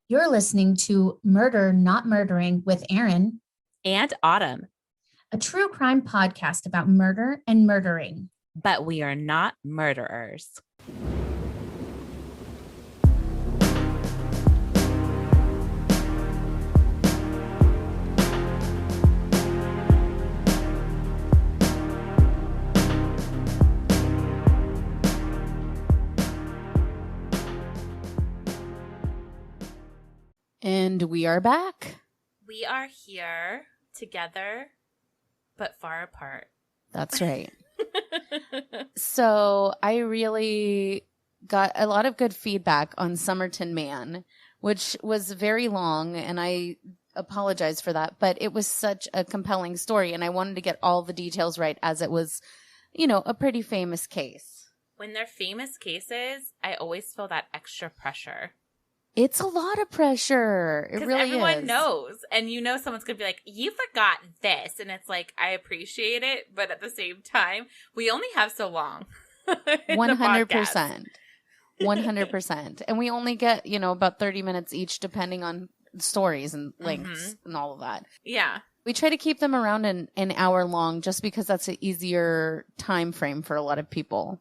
You're listening to Murder, Not Murdering with Erin, and Autumn, a true crime podcast about murder and murdering. But we are not murderers. And we are back. We are here together, but far apart. That's right. So I really got a lot of good feedback on Somerton Man, which was very long, and I apologize for that. But it was such a compelling story, and I wanted to get all the details right as it was, a pretty famous case. When they're famous cases, I always feel that extra pressure. It's a lot of pressure. It really everyone is. knows. And someone's going to be like, you forgot this. And it's like, I appreciate it. But at the same time, we only have so long. 100%. 100%. And we only get, about 30 minutes each, depending on stories and lengths and all of that. Yeah. We try to keep them around an hour long just because that's an easier time frame for a lot of people.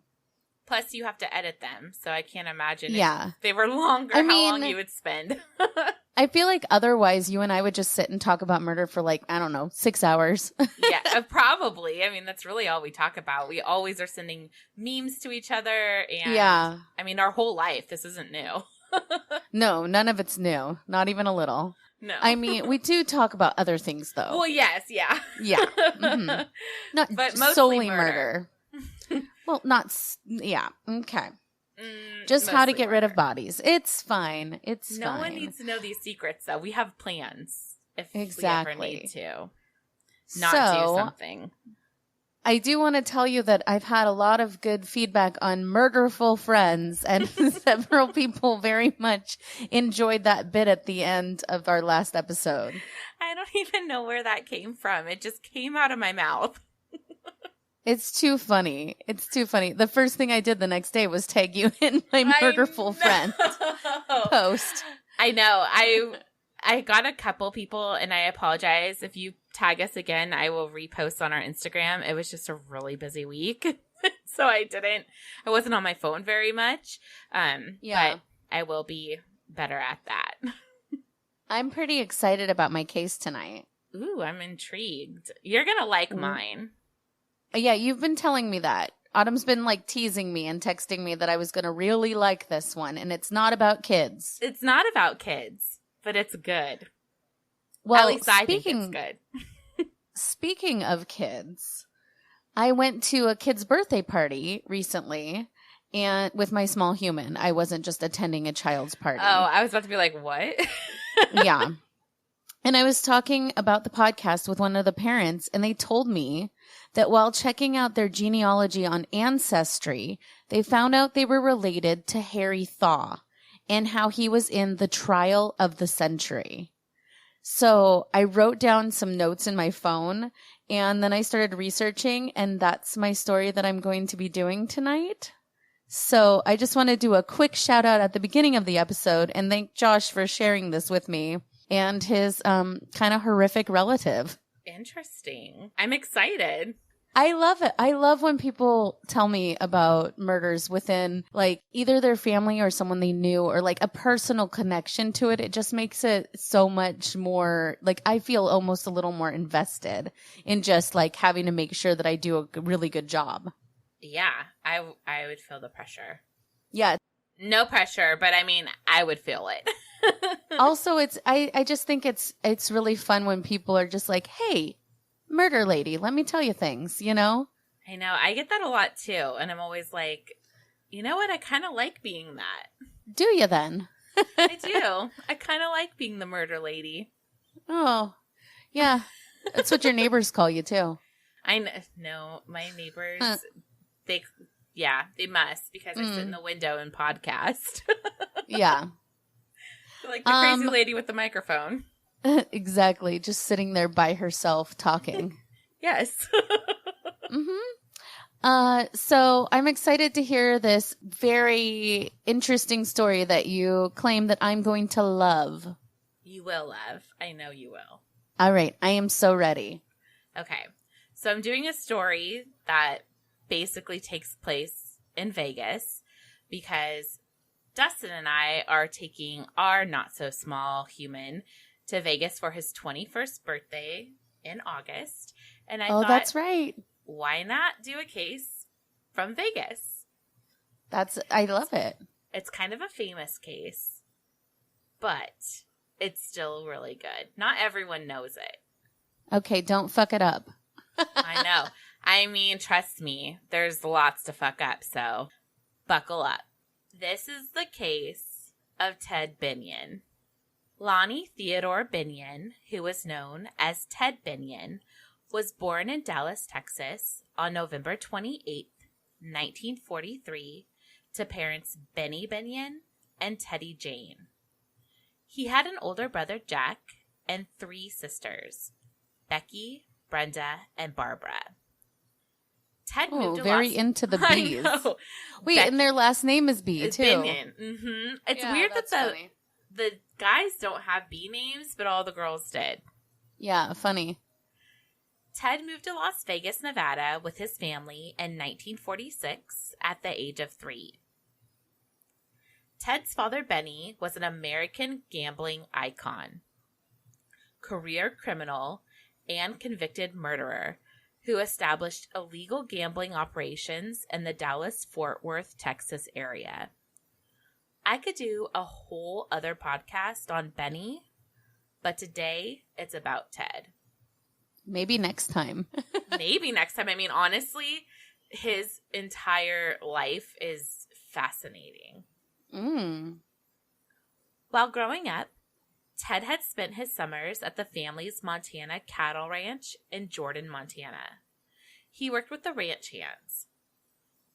Plus, you have to edit them, so I can't imagine if they were longer, how long you would spend. I feel like otherwise you and I would just sit and talk about murder for 6 hours. Yeah, probably. That's really all we talk about. We always are sending memes to each other. And yeah. Our whole life, this isn't new. No, none of it's new. Not even a little. No. We do talk about other things, though. Well, yes, yeah. Yeah. Mm-hmm. Not but solely murder. Well, yeah, okay. Just how to get rid of bodies. It's fine. No one needs to know these secrets, though. We have plans if we ever need to not do something. I do want to tell you that I've had a lot of good feedback on Murderful Friends, and several people very much enjoyed that bit at the end of our last episode. I don't even know where that came from. It just came out of my mouth. It's too funny. It's too funny. The first thing I did the next day was tag you in my Murderful Friend post. I know. I got a couple people, and I apologize. If you tag us again, I will repost on our Instagram. It was just a really busy week. So I wasn't on my phone very much. But I will be better at that. I'm pretty excited about my case tonight. Ooh, I'm intrigued. You're going to like mine. Yeah, you've been telling me that. Autumn's been teasing me and texting me that I was going to really like this one, and it's not about kids. It's not about kids, but it's good. Well, at least I think it's good. Speaking of kids, I went to a kid's birthday party recently, and with my small human. I wasn't just attending a child's party. Oh, I was about to be like, what? Yeah. And I was talking about the podcast with one of the parents, and they told me that while checking out their genealogy on Ancestry, they found out they were related to Harry Thaw and how he was in the trial of the century. So I wrote down some notes in my phone, and then I started researching, and that's my story that I'm going to be doing tonight. So I just want to do a quick shout out at the beginning of the episode and thank Josh for sharing this with me and his kind of horrific relative. Interesting. I'm excited. I love it. I love when people tell me about murders within either their family or someone they knew or a personal connection to it. It just makes it so much more I feel almost a little more invested in just having to make sure that I do a really good job. Yeah, I would feel the pressure. Yeah. No pressure, but I would feel it. Also, I just think it's really fun when people are just like, hey, murder lady, let me tell you things, I know. I get that a lot too. And I'm always like, you know what? I kind of like being that. Do you then? I do. I kind of like being the murder lady. Oh, yeah. That's what your neighbors call you too. I know. My neighbors, they must because I sit in the window and podcast. Yeah. Like the crazy lady with the microphone. Exactly. Just sitting there by herself talking. Yes. Mm-hmm. So I'm excited to hear this very interesting story that you claim that I'm going to love. You will, love. I know you will. All right. I am so ready. Okay. So I'm doing a story that basically takes place in Vegas because Dustin and I are taking our not-so-small human to Vegas for his 21st birthday in August. And I thought, that's right. Why not do a case from Vegas? I love it. It's kind of a famous case, but it's still really good. Not everyone knows it. Okay, don't fuck it up. I know. I mean, trust me, there's lots to fuck up, so buckle up. This is the case of Ted Binion. Lonnie Theodore Binion, who was known as Ted Binion, was born in Dallas, Texas on November 28th, 1943, to parents Benny Binion and Teddy Jane. He had an older brother, Jack, and 3 sisters, Becky, Brenda, and Barbara. Ted moved to very into the B's. Wait, and their last name is B, too. Binion. Mm-hmm. It's weird that the guys don't have B names, but all the girls did. Yeah, funny. Ted moved to Las Vegas, Nevada with his family in 1946 at the age of 3. Ted's father, Benny, was an American gambling icon, career criminal, and convicted murderer who established illegal gambling operations in the Dallas-Fort Worth, Texas area. I could do a whole other podcast on Benny, but today it's about Ted. Maybe next time. Maybe next time. I mean, honestly, his entire life is fascinating. While growing up, Ted had spent his summers at the family's Montana cattle ranch in Jordan, Montana. He worked with the ranch hands.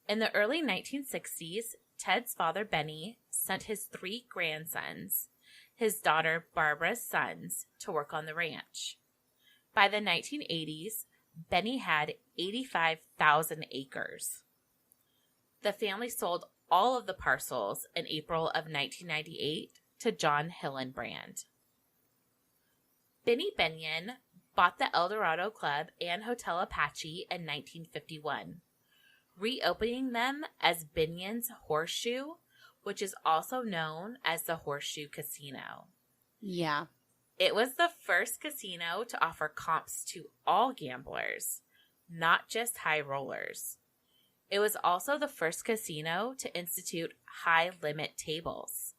In the early 1960s, Ted's father, Benny, sent his 3 grandsons, his daughter Barbara's sons, to work on the ranch. By the 1980s, Benny had 85,000 acres. The family sold all of the parcels in April of 1998 to John Hillenbrand. Benny Binion bought the El Dorado Club and Hotel Apache in 1951, reopening them as Binion's Horseshoe, which is also known as the Horseshoe Casino. Yeah. It was the first casino to offer comps to all gamblers, not just high rollers. It was also the first casino to institute high-limit tables.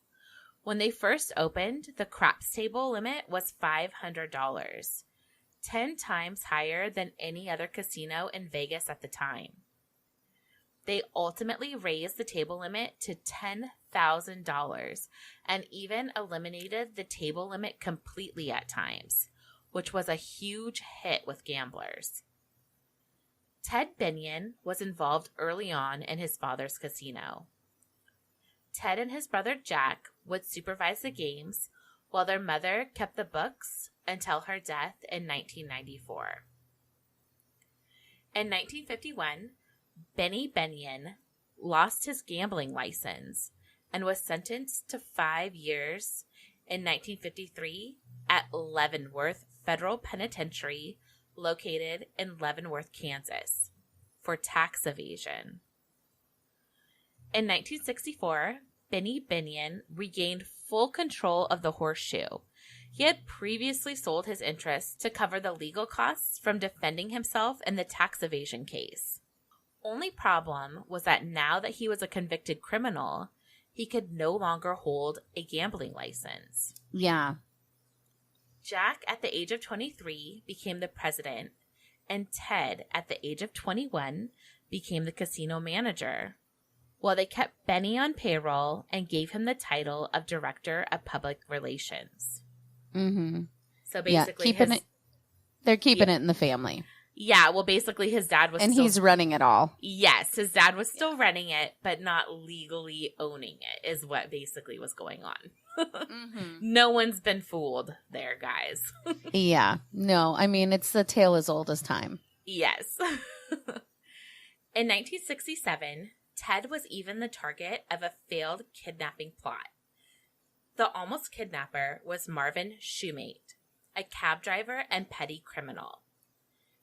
When they first opened, the craps table limit was $500, 10 times higher than any other casino in Vegas at the time. They ultimately raised the table limit to $10,000 and even eliminated the table limit completely at times, which was a huge hit with gamblers. Ted Binion was involved early on in his father's casino. Ted and his brother Jack would supervise the games while their mother kept the books until her death in 1994. In 1951, Benny Binion lost his gambling license and was sentenced to 5 years in 1953 at Leavenworth Federal Penitentiary, located in Leavenworth, Kansas, for tax evasion. In 1964, Benny Binion regained full control of the Horseshoe. He had previously sold his interests to cover the legal costs from defending himself in the tax evasion case. Only problem was that now that he was a convicted criminal, he could no longer hold a gambling license. Yeah. Jack, at the age of 23, became the president, and Ted, at the age of 21, became the casino manager, while they kept Benny on payroll and gave him the title of Director of Public Relations. Mm-hmm. So basically, they're keeping it in the family. Yeah, well, basically his dad was he's running it all. Yes, his dad was still running it, but not legally owning it, is what basically was going on. Mm-hmm. No one's been fooled there, guys. Yeah. No, I mean, it's the tale as old as time. Yes. In 1967, Ted was even the target of a failed kidnapping plot. The almost kidnapper was Marvin Shoemate, a cab driver and petty criminal.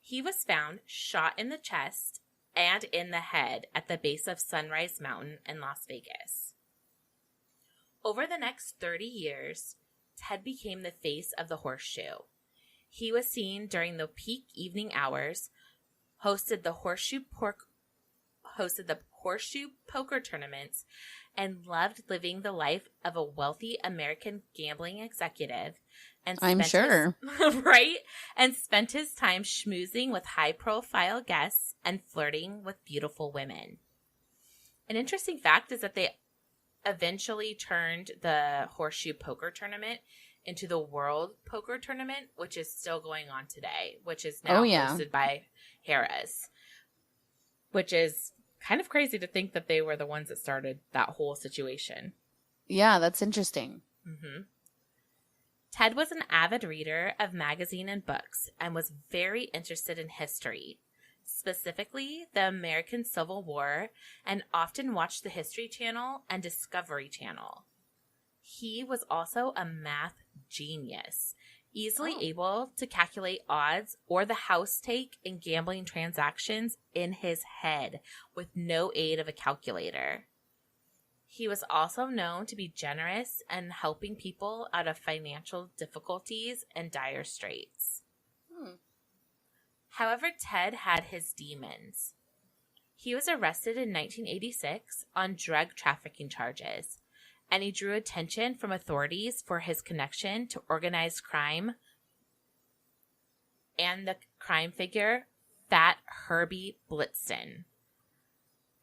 He was found shot in the chest and in the head at the base of Sunrise Mountain in Las Vegas. Over the next 30 years, Ted became the face of the horseshoe. He was seen during the peak evening hours, hosted the horseshoe poker tournaments, and loved living the life of a wealthy American gambling executive. And I'm sure. Right? And spent his time schmoozing with high-profile guests and flirting with beautiful women. An interesting fact is that they eventually turned the horseshoe poker tournament into the World Poker Tournament, which is still going on today, which is now hosted by Harris, which is kind of crazy to think that they were the ones that started that whole situation. Yeah, that's interesting. Mm-hmm. Ted was an avid reader of magazine and books and was very interested in history, specifically the American Civil War, and often watched the History Channel and Discovery Channel. He was also a math genius, easily able to calculate odds or the house take in gambling transactions in his head with no aid of a calculator. He was also known to be generous and helping people out of financial difficulties and dire straits. However, Ted had his demons. He was arrested in 1986 on drug trafficking charges, and he drew attention from authorities for his connection to organized crime and the crime figure Fat Herbie Blitzen.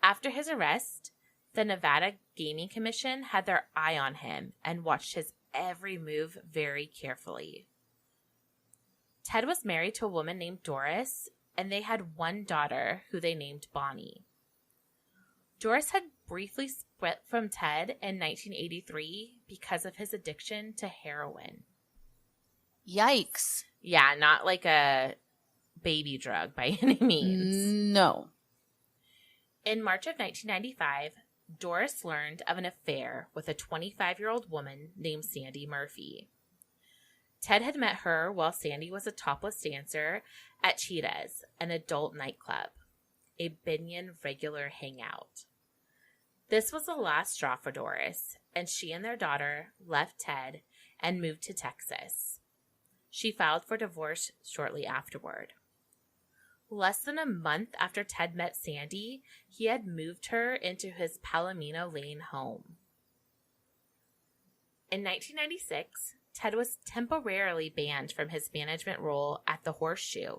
After his arrest, the Nevada Gaming Commission had their eye on him and watched his every move very carefully. Ted was married to a woman named Doris, and they had one daughter who they named Bonnie. Doris had briefly split from Ted in 1983 because of his addiction to heroin. Yikes. Yeah, not like a baby drug by any means. No. In March of 1995, Doris learned of an affair with a 25-year-old woman named Sandy Murphy. Ted had met her while Sandy was a topless dancer at Cheetah's, an adult nightclub, a Binion regular hangout. This was the last straw for Doris, and she and their daughter left Ted and moved to Texas. She filed for divorce shortly afterward. Less than a month after Ted met Sandy, he had moved her into his Palomino Lane home. In 1996, Ted was temporarily banned from his management role at the Horseshoe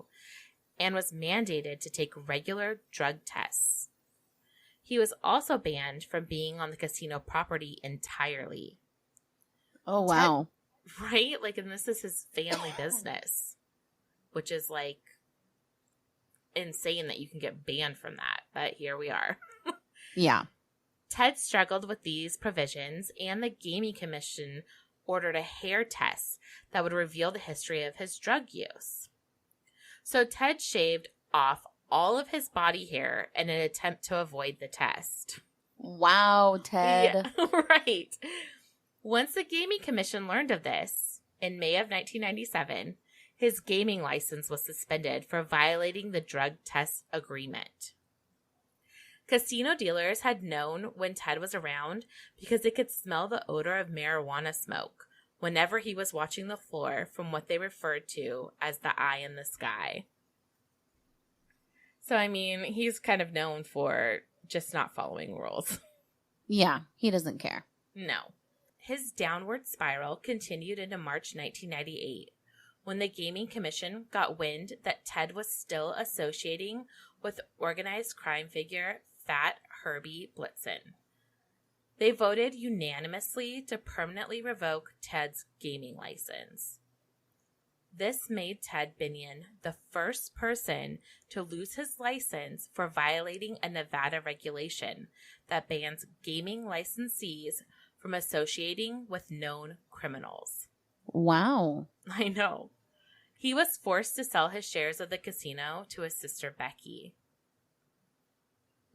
and was mandated to take regular drug tests. He was also banned from being on the casino property entirely. Oh, wow. Ted, right? Like, and this is his family business, which is like insane that you can get banned from that. But here we are. Yeah. Ted struggled with these provisions, and the Gaming Commission ordered a hair test that would reveal the history of his drug use. So Ted shaved off all of his body hair in an attempt to avoid the test. Wow, Ted. Yeah, right. Once the Gaming Commission learned of this, in May of 1997, his gaming license was suspended for violating the drug test agreement. Casino dealers had known when Ted was around because they could smell the odor of marijuana smoke whenever he was watching the floor from what they referred to as the eye in the sky. So, I mean, he's kind of known for just not following rules. Yeah, he doesn't care. No. His downward spiral continued into March 1998 when the Gaming Commission got wind that Ted was still associating with organized crime figure Fat Herbie Blitzen. They voted unanimously to permanently revoke Ted's gaming license. This made Ted Binion the first person to lose his license for violating a Nevada regulation that bans gaming licensees from associating with known criminals. Wow. I know. He was forced to sell his shares of the casino to his sister Becky.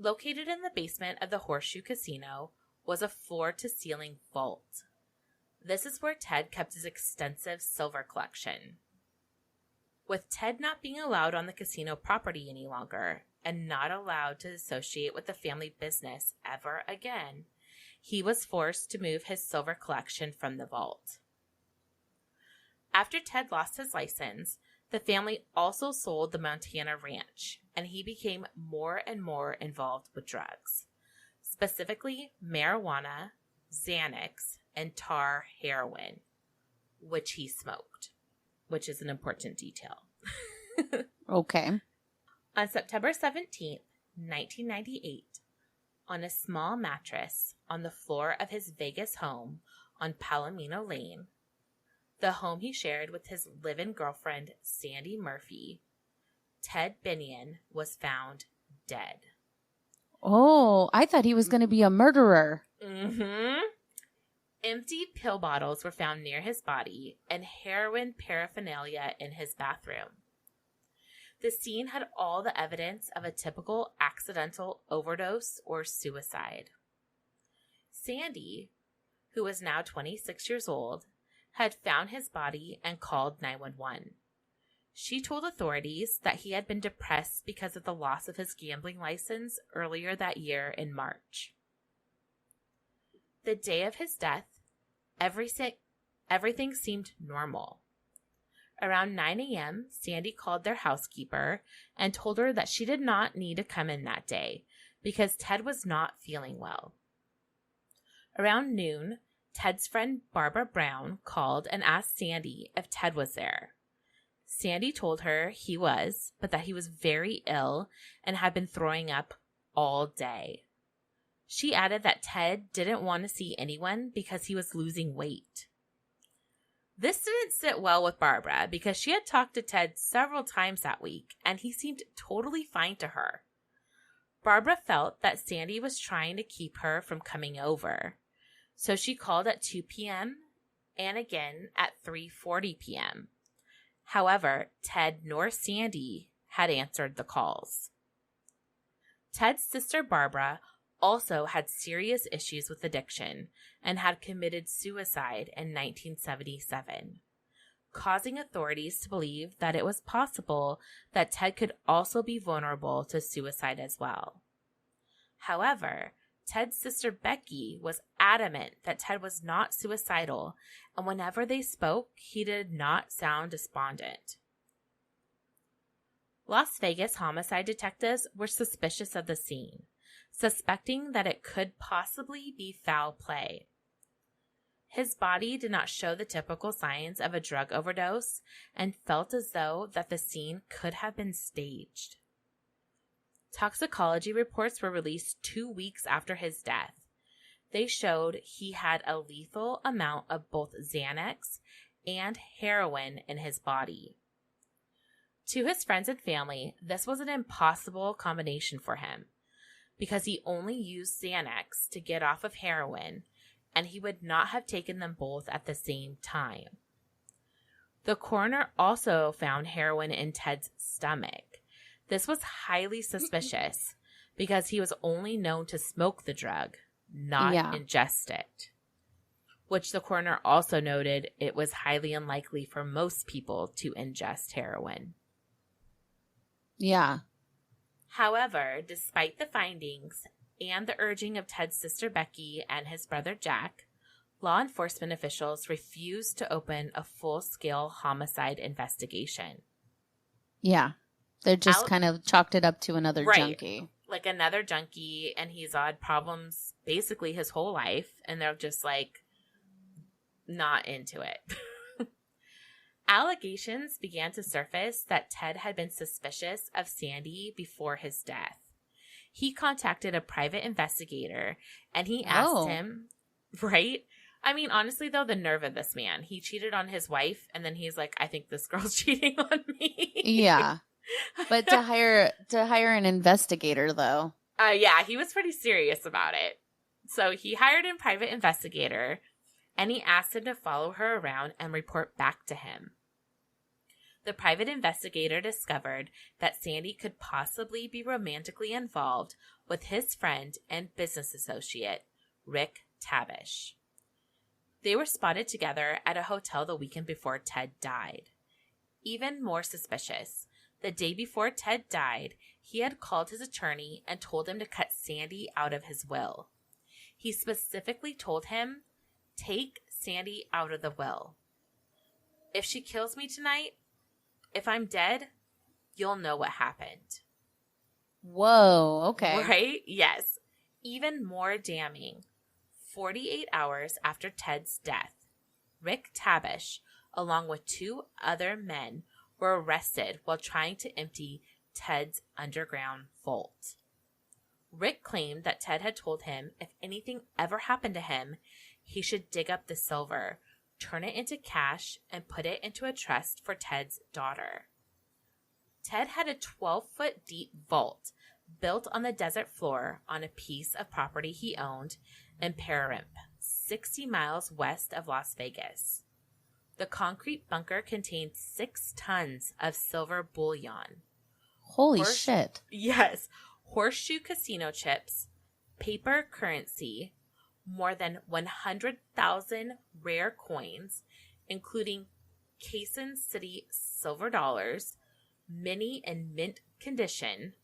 Located in the basement of the Horseshoe Casino was a floor-to-ceiling vault. This is where Ted kept his extensive silver collection. With Ted not being allowed on the casino property any longer and not allowed to associate with the family business ever again, he was forced to move his silver collection from the vault. After Ted lost his license, the family also sold the Montana ranch, and he became more and more involved with drugs, specifically marijuana, Xanax, and tar heroin, which he smoked, which is an important detail. Okay. On September 17th, 1998, on a small mattress on the floor of his Vegas home on Palomino Lane, the home he shared with his live-in girlfriend, Sandy Murphy, Ted Binion was found dead. Oh, I thought he was going to be a murderer. Mm-hmm. Empty pill bottles were found near his body and heroin paraphernalia in his bathroom. The scene had all the evidence of a typical accidental overdose or suicide. Sandy, who was now 26 years old, had found his body and called 911. She told authorities that he had been depressed because of the loss of his gambling license earlier that year in March. The day of his death, everything seemed normal. Around 9 a.m., Sandy called their housekeeper and told her that she did not need to come in that day because Ted was not feeling well. Around noon, Ted's friend Barbara Brown called and asked Sandy if Ted was there. Sandy told her he was, but that he was very ill and had been throwing up all day. She added that Ted didn't want to see anyone because he was losing weight. This didn't sit well with Barbara because she had talked to Ted several times that week and he seemed totally fine to her. Barbara felt that Sandy was trying to keep her from coming over. So she called at 2 p.m. and again at 3:40 p.m. However, Ted nor Sandy had answered the calls. Ted's sister Barbara also had serious issues with addiction and had committed suicide in 1977, causing authorities to believe that it was possible that Ted could also be vulnerable to suicide as well. However, Ted's sister Becky was adamant that Ted was not suicidal, and whenever they spoke, he did not sound despondent. Las Vegas homicide detectives were suspicious of the scene, suspecting that it could possibly be foul play. His body did not show the typical signs of a drug overdose and felt as though that the scene could have been staged. Toxicology reports were released 2 weeks after his death. They showed he had a lethal amount of both Xanax and heroin in his body. To his friends and family, this was an impossible combination for him because he only used Xanax to get off of heroin, and he would not have taken them both at the same time. The coroner also found heroin in Ted's stomach. This was highly suspicious because he was only known to smoke the drug, not ingest it, which the coroner also noted it was highly unlikely for most people to ingest heroin. Yeah. However, despite the findings and the urging of Ted's sister Becky and his brother Jack, law enforcement officials refused to open a full-scale homicide investigation. Yeah. They're just kind of chalked it up to another junkie. Like another junkie, and he's had problems basically his whole life, and they're just like not into it. Allegations began to surface that Ted had been suspicious of Sandy before his death. He contacted a private investigator, and he asked him, right? I mean, honestly, though, the nerve of this man. He cheated on his wife, and then he's like, I think this girl's cheating on me. Yeah. But to hire an investigator, though. Yeah, he was pretty serious about it. So he hired a private investigator, and he asked him to follow her around and report back to him. The private investigator discovered that Sandy could possibly be romantically involved with his friend and business associate, Rick Tabish. They were spotted together at a hotel the weekend before Ted died. Even more suspicious, the day before Ted died, he had called his attorney and told him to cut Sandy out of his will. He specifically told him, "Take Sandy out of the will. If she kills me tonight, if I'm dead, you'll know what happened." Whoa, okay. Right? Yes. Even more damning. 48 hours after Ted's death, Rick Tabish, along with 2 other men, were arrested while trying to empty Ted's underground vault. Rick claimed that Ted had told him if anything ever happened to him, he should dig up the silver, turn it into cash, and put it into a trust for Ted's daughter. Ted had a 12-foot deep vault built on the desert floor on a piece of property he owned in Paramount, 60 miles west of Las Vegas. The concrete bunker contained 6 tons of silver bullion. Holy shit. Yes. Horseshoe casino chips, paper currency, more than 100,000 rare coins, including Quezon City silver dollars, mini and mint condition,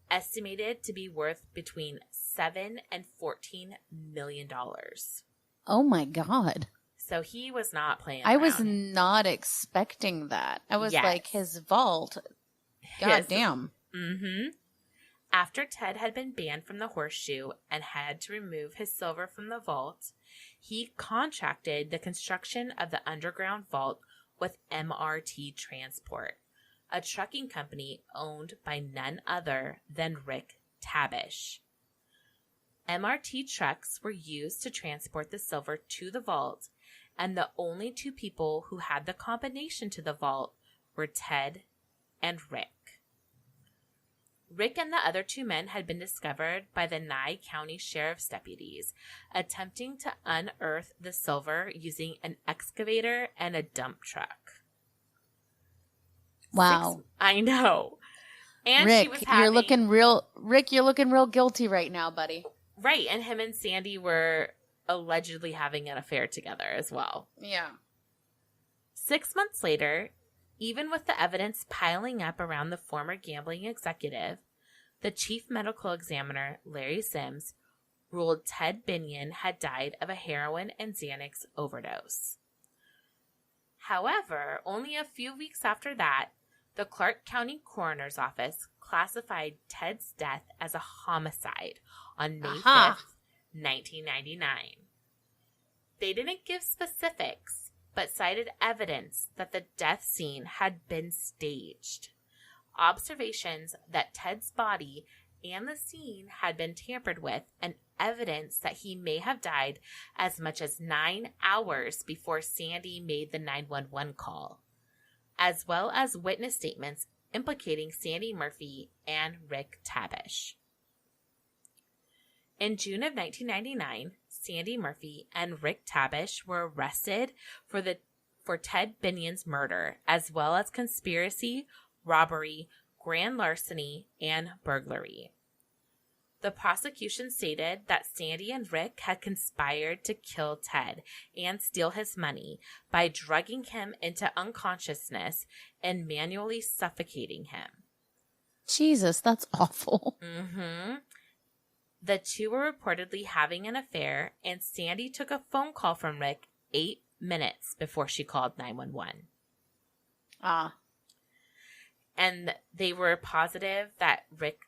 estimated to be worth between $7 and $14 million. Oh my God. So he was not playing I around. was not expecting that. I was Yes. like, his vault. God damn. Mm-hmm. After Ted had been banned from the Horseshoe and had to remove his silver from the vault, he contracted the construction of the underground vault with MRT Transport, a trucking company owned by none other than Rick Tabish. MRT trucks were used to transport the silver to the vault, and the only 2 people who had the combination to the vault were Ted and Rick. Rick and the other 2 men had been discovered by the Nye County Sheriff's deputies attempting to unearth the silver using an excavator and a dump truck. Wow. I know. And Rick, she was having, you're looking real guilty right now, buddy. Right, and him and Sandy were allegedly having an affair together as well. Yeah. 6 months later, even with the evidence piling up around the former gambling executive, the chief medical examiner, Larry Sims, ruled Ted Binion had died of a heroin and Xanax overdose. However, only a few weeks after that, the Clark County Coroner's Office classified Ted's death as a homicide on May 5th, 1999. They didn't give specifics, but cited evidence that the death scene had been staged. Observations that Ted's body and the scene had been tampered with, and evidence that he may have died as much as 9 hours before Sandy made the 911 call, as well as witness statements implicating Sandy Murphy and Rick Tabish. In June of 1999, Sandy Murphy and Rick Tabish were arrested for Ted Binion's murder, as well as conspiracy, robbery, grand larceny, and burglary. The prosecution stated that Sandy and Rick had conspired to kill Ted and steal his money by drugging him into unconsciousness and manually suffocating him. Jesus, that's awful. Mm-hmm. The 2 were reportedly having an affair, and Sandy took a phone call from Rick 8 minutes before she called 911. And they were positive that Rick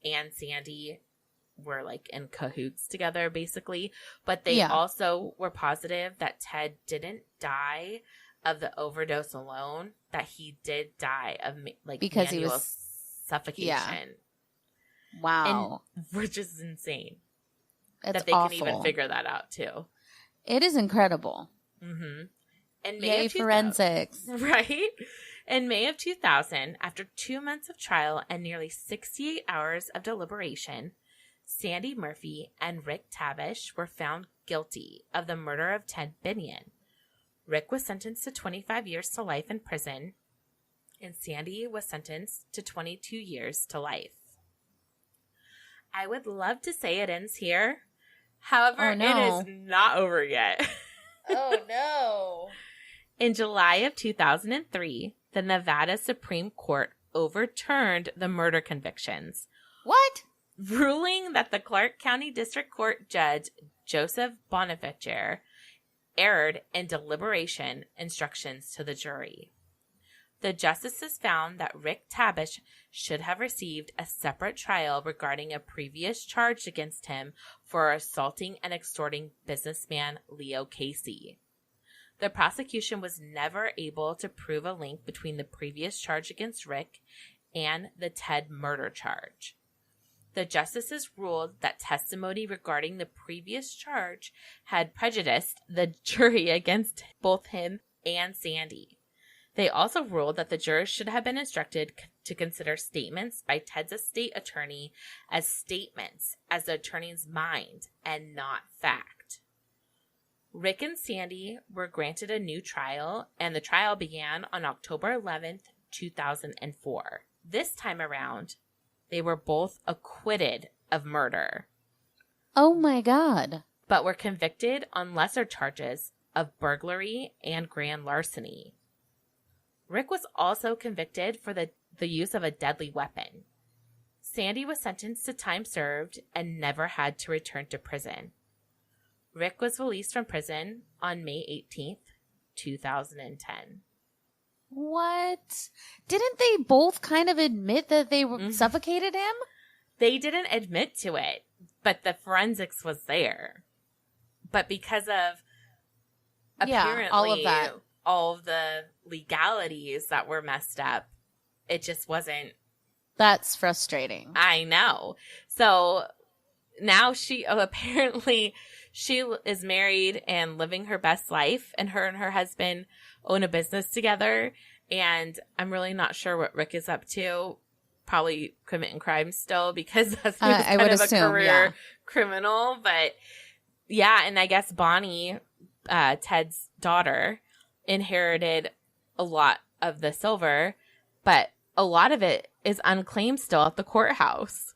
and Sandy were like in cahoots together, basically. But they also were positive that Ted didn't die of the overdose alone, that he did die of because manual he was suffocation. Yeah. Wow. And, which is insane. That's that they awful. can even figure that out too. It is incredible. Mm-hmm. And Yay, forensics. Right? In May of 2000, after 2 months of trial and nearly 68 hours of deliberation, Sandy Murphy and Rick Tabish were found guilty of the murder of Ted Binion. Rick was sentenced to 25 years to life in prison, and Sandy was sentenced to 22 years to life. I would love to say it ends here. However, Oh, no. It is not over yet. Oh, no. In July of 2003, the Nevada Supreme Court overturned the murder convictions, What? ruling that the Clark County District Court Judge Joseph Bonaventure erred in deliberation instructions to the jury. The justices found that Rick Tabish should have received a separate trial regarding a previous charge against him for assaulting and extorting businessman Leo Casey. The prosecution was never able to prove a link between the previous charge against Rick and the Ted murder charge. The justices ruled that testimony regarding the previous charge had prejudiced the jury against both him and Sandy. They also ruled that the jurors should have been instructed to consider statements by Ted's estate attorney as statements as the attorney's mind and not fact. Rick and Sandy were granted a new trial, and the trial began on October 11th, 2004. This time around, they were both acquitted of murder, Oh, my God. but were convicted on lesser charges of burglary and grand larceny. Rick was also convicted for the use of a deadly weapon. Sandy was sentenced to time served and never had to return to prison. Rick was released from prison on May 18th, 2010. What? Didn't they both kind of admit that they suffocated him? They didn't admit to it, but the forensics was there. But because of apparently all of that. all of the legalities that were messed up, it just wasn't. That's frustrating. I know. So now she apparently she is married and living her best life, and her husband own a business together. And I'm really not sure what Rick is up to. Probably committing crimes still, because that's I would assume, a career criminal. But yeah, and I guess Bonnie, Ted's daughter, inherited a lot of the silver, but a lot of it is unclaimed still at the courthouse.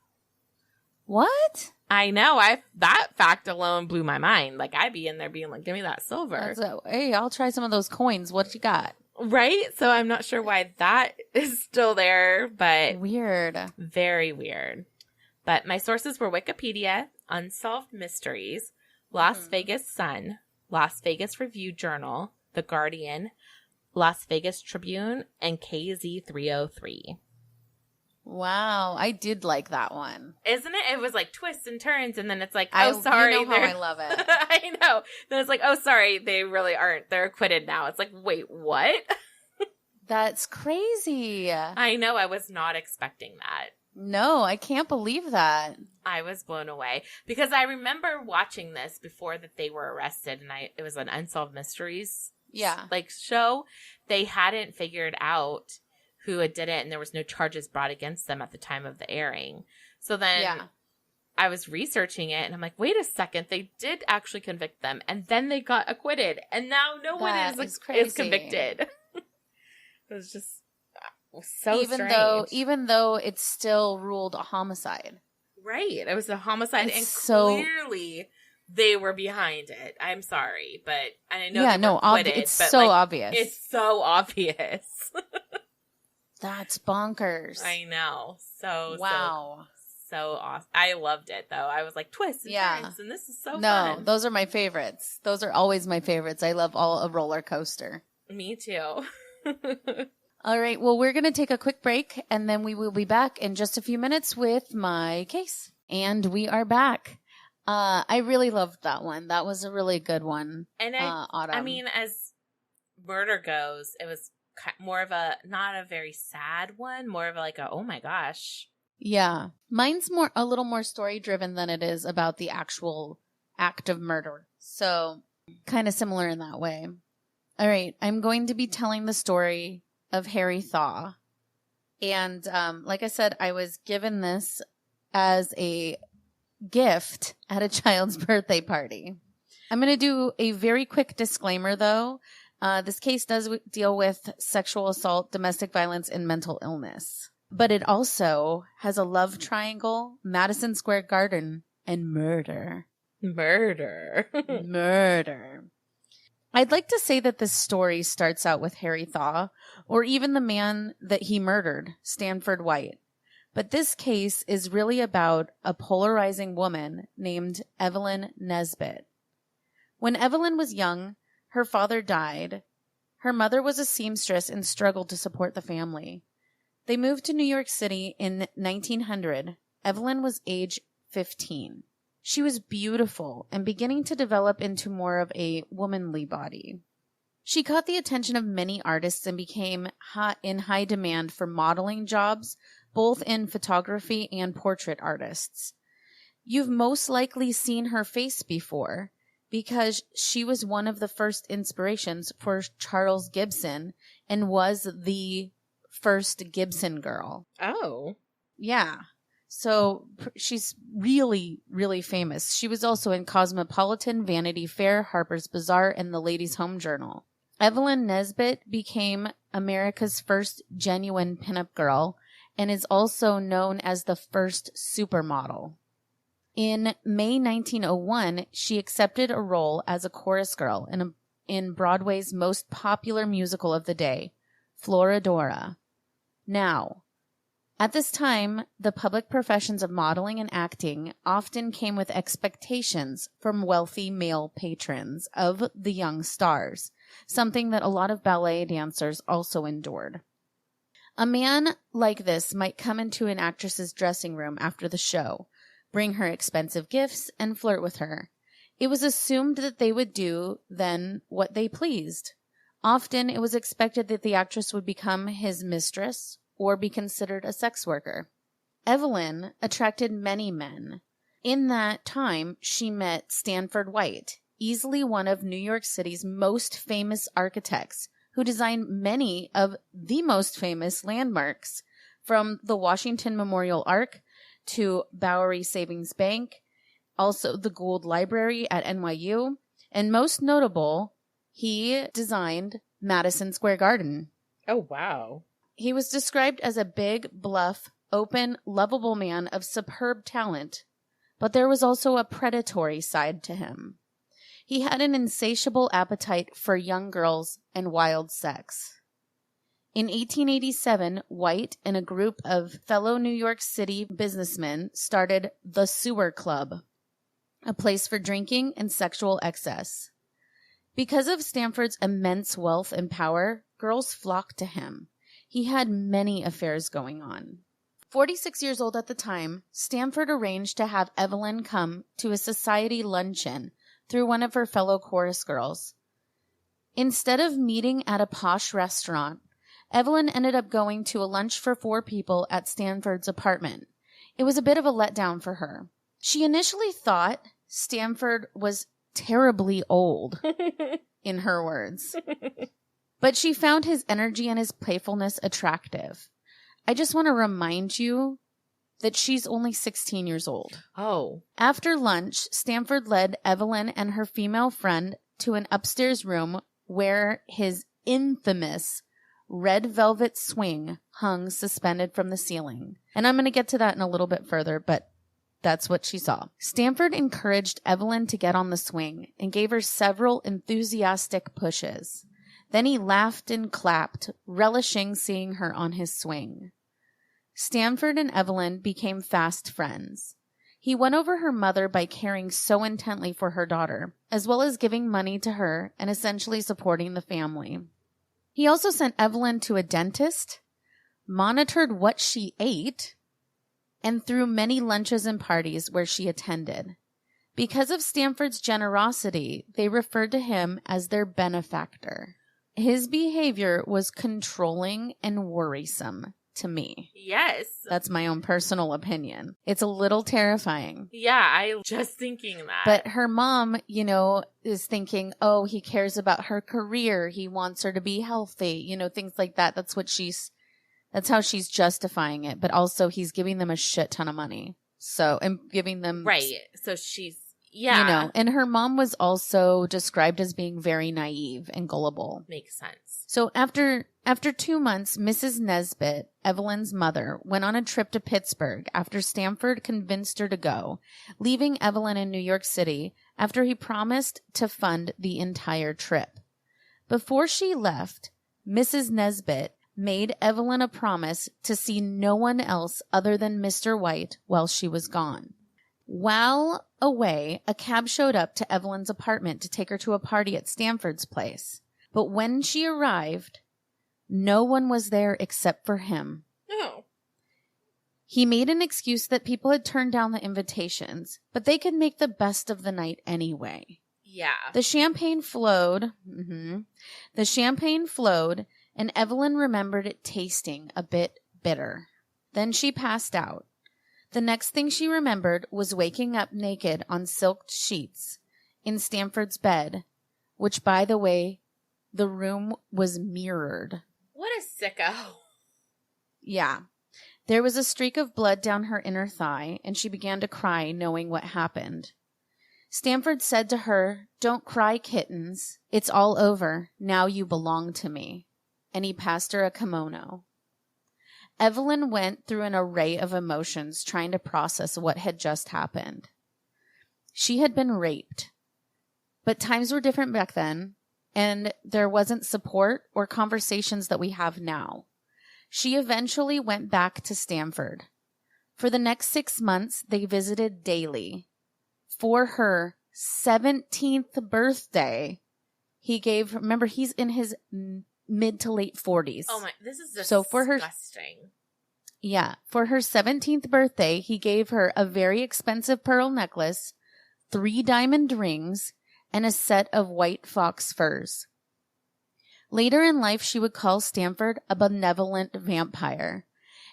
What? I know. That fact alone blew my mind. Like, I'd be in there being like, give me that silver. Hey, I'll try some of those coins. What you got? Right? So I'm not sure why that is still there, but Weird. very weird. But my sources were Wikipedia, Unsolved Mysteries, Las Vegas Sun, Las Vegas Review Journal, The Guardian, Las Vegas Tribune, and KZ303. Wow, I did like that one. Isn't it? It was like twists and turns, and then it's like, You oh, sorry. know how I love it. I know. Then it's like, oh, sorry, they really aren't. They're acquitted now. It's like, wait, what? That's crazy. I know. I was not expecting that. No, I can't believe that. I was blown away because I remember watching this before that they were arrested, and it was an Unsolved Mysteries show. They hadn't figured out who had did it, and there was no charges brought against them at the time of the airing. So then I was researching it, and I'm like, wait a second, they did actually convict them, and then they got acquitted, and now no one is convicted. It was just so strange. Even though it's still ruled a homicide. Right. It was a homicide, It's and clearly they were behind it. I'm sorry, but I know they were acquitted, it's but so obvious. It's so obvious. That's bonkers. I know. So wow. So awesome. I loved it, though. I was like, twists and turns, and this is so fun. No, those are my favorites. Those are always my favorites. I love a roller coaster. Me too. All right. Well, we're going to take a quick break, and then we will be back in just a few minutes with my case. And we are back. I really loved that one. That was a really good one. And Autumn. I mean, as murder goes, it was more of not a very sad one, more of like a, oh my gosh. Yeah. Mine's a little more story driven than it is about the actual act of murder. So kind of similar in that way. All right. I'm going to be telling the story of Harry Thaw. And like I said, I was given this as a gift at a child's birthday party. I'm going to do a very quick disclaimer, though, This case does deal with sexual assault, domestic violence, and mental illness. But it also has a love triangle, Madison Square Garden, and murder. Murder. Murder. I'd like to say that this story starts out with Harry Thaw, or even the man that he murdered, Stanford White. But this case is really about a polarizing woman named Evelyn Nesbit. When Evelyn was young, her father died. Her mother was a seamstress and struggled to support the family. They moved to New York City in 1900. Evelyn was age 15. She was beautiful and beginning to develop into more of a womanly body. She caught the attention of many artists and became in high demand for modeling jobs, both in photography and portrait artists. You've most likely seen her face before because she was one of the first inspirations for Charles Gibson and was the first Gibson girl. Oh. Yeah. So she's really, really famous. She was also in Cosmopolitan, Vanity Fair, Harper's Bazaar, and the Ladies' Home Journal. Evelyn Nesbit became America's first genuine pinup girl and is also known as the first supermodel. In May 1901, she accepted a role as a chorus girl in Broadway's most popular musical of the day, Florodora. Now, at this time, the public professions of modeling and acting often came with expectations from wealthy male patrons of the young stars, something that a lot of ballet dancers also endured. A man like this might come into an actress's dressing room after the show, bring her expensive gifts, and flirt with her. It was assumed that they would do then what they pleased. Often it was expected that the actress would become his mistress or be considered a sex worker. Evelyn attracted many men. In that time, she met Stanford White, easily one of New York City's most famous architects, who designed many of the most famous landmarks, from the Washington Memorial Arch to Bowery Savings Bank, also the Gould Library at NYU, and most notable, he designed Madison Square Garden. Oh, wow. He was described as a big, bluff, open, lovable man of superb talent, but there was also a predatory side to him. He had an insatiable appetite for young girls and wild sex. In 1887, White and a group of fellow New York City businessmen started the Sewer Club, a place for drinking and sexual excess. Because of Stanford's immense wealth and power, girls flocked to him. He had many affairs going on. 46 years old at the time, Stanford arranged to have Evelyn come to a society luncheon through one of her fellow chorus girls. Instead of meeting at a posh restaurant, Evelyn ended up going to a lunch for 4 people at Stanford's apartment. It was a bit of a letdown for her. She initially thought Stanford was terribly old, in her words. But she found his energy and his playfulness attractive. I just want to remind you that she's only 16 years old. Oh. After lunch, Stanford led Evelyn and her female friend to an upstairs room where his infamous red velvet swing hung suspended from the ceiling. And I'm going to get to that in a little bit further, but that's what she saw. Stanford encouraged Evelyn to get on the swing and gave her several enthusiastic pushes. Then he laughed and clapped, relishing seeing her on his swing. Stanford and Evelyn became fast friends. He won over her mother by caring so intently for her daughter, as well as giving money to her and essentially supporting the family. He also sent Evelyn to a dentist, monitored what she ate, and threw many lunches and parties where she attended. Because of Stanford's generosity, they referred to him as their benefactor. His behavior was controlling and worrisome to me. Yes. That's my own personal opinion. It's a little terrifying. Yeah, I just thinking that. But her mom, is thinking, oh, he cares about her career. He wants her to be healthy, things like that. That's how she's justifying it. But also he's giving them a shit ton of money. So, and giving them. Right. So she's Yeah. You know, and her mom was also described as being very naive and gullible. Makes sense. So after 2 months, Mrs. Nesbitt, Evelyn's mother, went on a trip to Pittsburgh after Stanford convinced her to go, leaving Evelyn in New York City after he promised to fund the entire trip. Before she left, Mrs. Nesbitt made Evelyn a promise to see no one else other than Mr. White while she was gone. While away, a cab showed up to Evelyn's apartment to take her to a party at Stanford's place. But when she arrived, no one was there except for him. No. He made an excuse that people had turned down the invitations, but they could make the best of the night anyway. Yeah. The champagne flowed. The champagne flowed, and Evelyn remembered it tasting a bit bitter. Then she passed out. The next thing she remembered was waking up naked on silk sheets in Stanford's bed, which, by the way, the room was mirrored. What a sicko. Yeah. There was a streak of blood down her inner thigh, and she began to cry, knowing what happened. Stanford said to her, "Don't cry, kittens. It's all over. Now you belong to me." And he passed her a kimono. Evelyn went through an array of emotions trying to process what had just happened. She had been raped. But times were different back then, and there wasn't support or conversations that we have now. She eventually went back to Stanford. For the next 6 months, they visited daily. For her 17th birthday, he gave, remember, he's in his mid to late 40s. Oh my, this is disgusting. So for her, for her 17th birthday, he gave her a very expensive pearl necklace, 3 diamond rings, and a set of white fox furs. Later in life, she would call Stanford a benevolent vampire.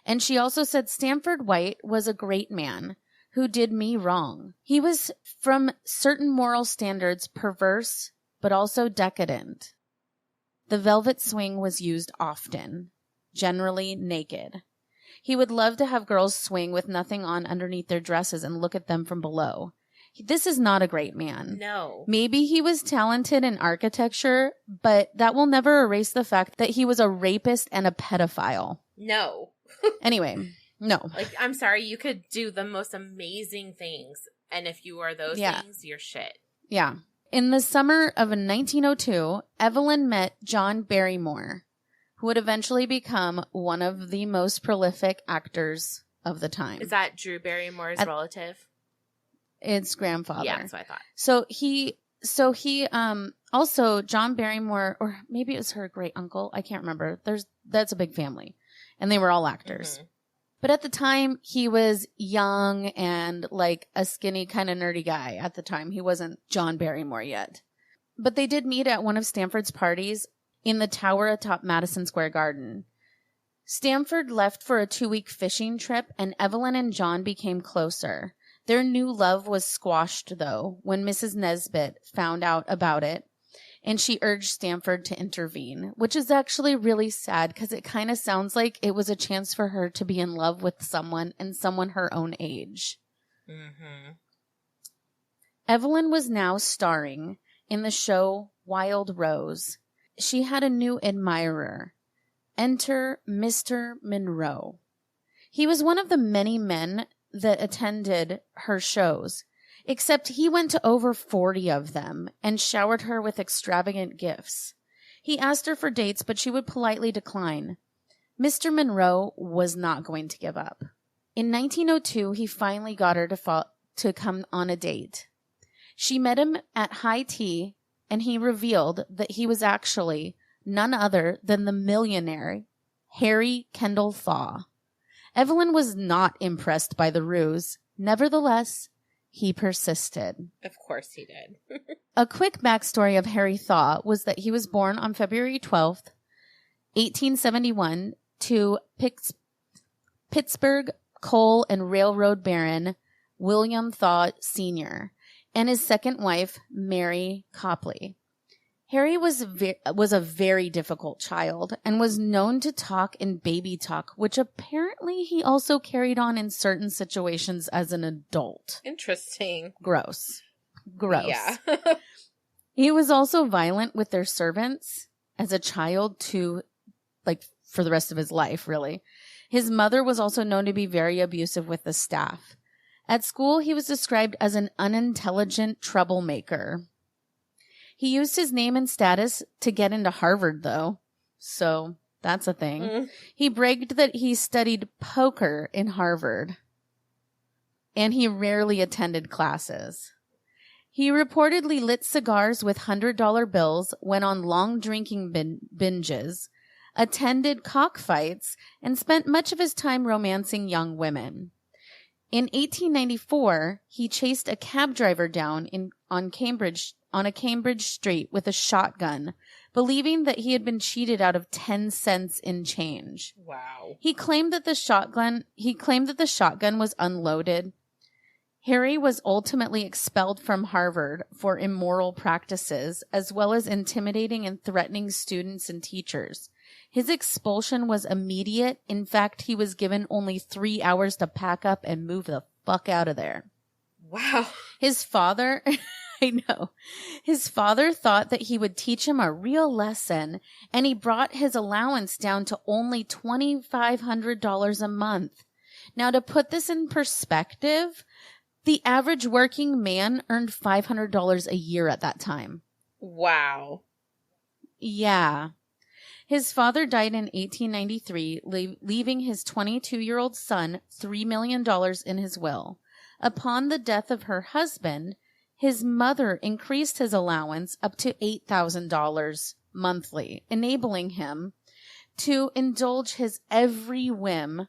And she also said Stanford White was a great man who did me wrong. He was, from certain moral standards, perverse, but also decadent. The velvet swing was used often, generally naked. He would love to have girls swing with nothing on underneath their dresses and look at them from below. This is not a great man. No. Maybe he was talented in architecture, but that will never erase the fact that he was a rapist and a pedophile. No. Anyway, no. Like, I'm sorry, you could do the most amazing things, and if you are those things, you're shit. Yeah. In the summer of 1902, Evelyn met John Barrymore, who would eventually become one of the most prolific actors of the time. Is that Drew Barrymore's relative? It's grandfather. Yeah, that's what I thought. So he also John Barrymore, or maybe it was her great uncle. I can't remember. That's a big family, and they were all actors. Mm-hmm. But at the time, he was young and like a skinny kind of nerdy guy at the time. He wasn't John Barrymore yet. But they did meet at one of Stanford's parties in the tower atop Madison Square Garden. Stanford left for a 2-week fishing trip, and Evelyn and John became closer. Their new love was squashed, though, when Mrs. Nesbitt found out about it, and she urged Stanford to intervene, which is actually really sad because it kind of sounds like it was a chance for her to be in love with someone, and someone her own age. Mm-hmm. Evelyn was now starring in the show Wild Rose. She had a new admirer. Enter Mr. Monroe. He was one of the many men that attended her shows, except he went to over 40 of them and showered her with extravagant gifts. He asked her for dates, but she would politely decline. Mr. Monroe was not going to give up. In 1902, he finally got her to come on a date. She met him at high tea, and he revealed that he was actually none other than the millionaire Harry Thaw. Evelyn was not impressed by the ruse. Nevertheless, he persisted. Of course he did. A quick backstory of Harry Thaw was that he was born on February 12th, 1871, to Pittsburgh coal and railroad baron William Thaw Sr. and his second wife, Mary Copley. Harry was a very difficult child and was known to talk in baby talk, which apparently he also carried on in certain situations as an adult. Interesting. Gross. Gross. Yeah. He was also violent with their servants as a child for the rest of his life, really. His mother was also known to be very abusive with the staff. At school, he was described as an unintelligent troublemaker. He used his name and status to get into Harvard, though. So that's a thing. He bragged that he studied poker in Harvard. And he rarely attended classes. He reportedly lit cigars with $100 bills, went on long drinking binges, attended cockfights, and spent much of his time romancing young women. In 1894, he chased a cab driver down on a Cambridge street with a shotgun, believing that he had been cheated out of 10 cents in change. Wow. He claimed that the shotgun was unloaded. Harry was ultimately expelled from Harvard for immoral practices, as well as intimidating and threatening students and teachers. His expulsion was immediate. In fact, he was given only 3 hours to pack up and move the fuck out of there. Wow. His father, his father thought that he would teach him a real lesson, and he brought his allowance down to only $2,500 a month. Now, to put this in perspective, the average working man earned $500 a year at that time. Wow. Yeah. His father died in 1893, leaving his 22-year-old son $3 million in his will. Upon the death of her husband, his mother increased his allowance up to $8,000 monthly, enabling him to indulge his every whim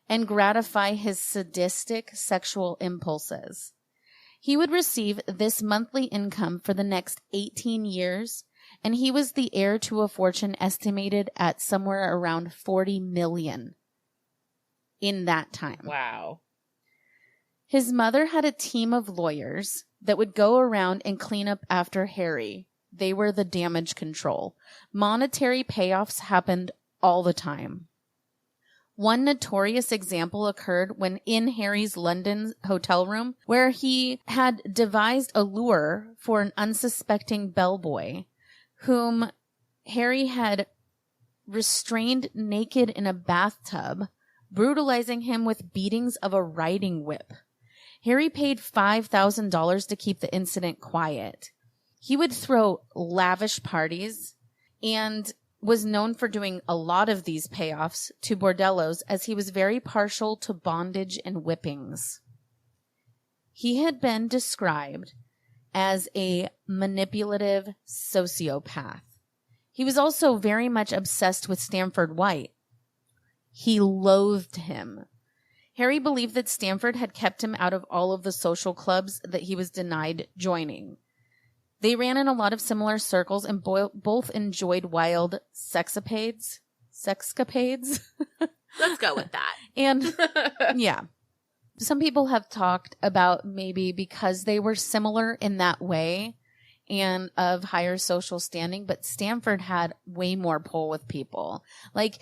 and gratify his sadistic sexual impulses. He would receive this monthly income for the next 18 years, and he was the heir to a fortune estimated at somewhere around $40 million in that time. Wow. His mother had a team of lawyers that would go around and clean up after Harry. They were the damage control. Monetary payoffs happened all the time. One notorious example occurred when in Harry's London hotel room, where he had devised a lure for an unsuspecting bellboy, whom Harry had restrained naked in a bathtub, brutalizing him with beatings of a riding whip. Harry paid $5,000 to keep the incident quiet. He would throw lavish parties and was known for doing a lot of these payoffs to bordellos, as he was very partial to bondage and whippings. He had been described as a manipulative sociopath. He was also very much obsessed with Stanford White. He loathed him. Harry believed that Stanford had kept him out of all of the social clubs that he was denied joining. They ran in a lot of similar circles and both enjoyed wild sexcapades. Let's go with that. And yeah, some people have talked about maybe because they were similar in that way and of higher social standing, but Stanford had way more pull with people. Like,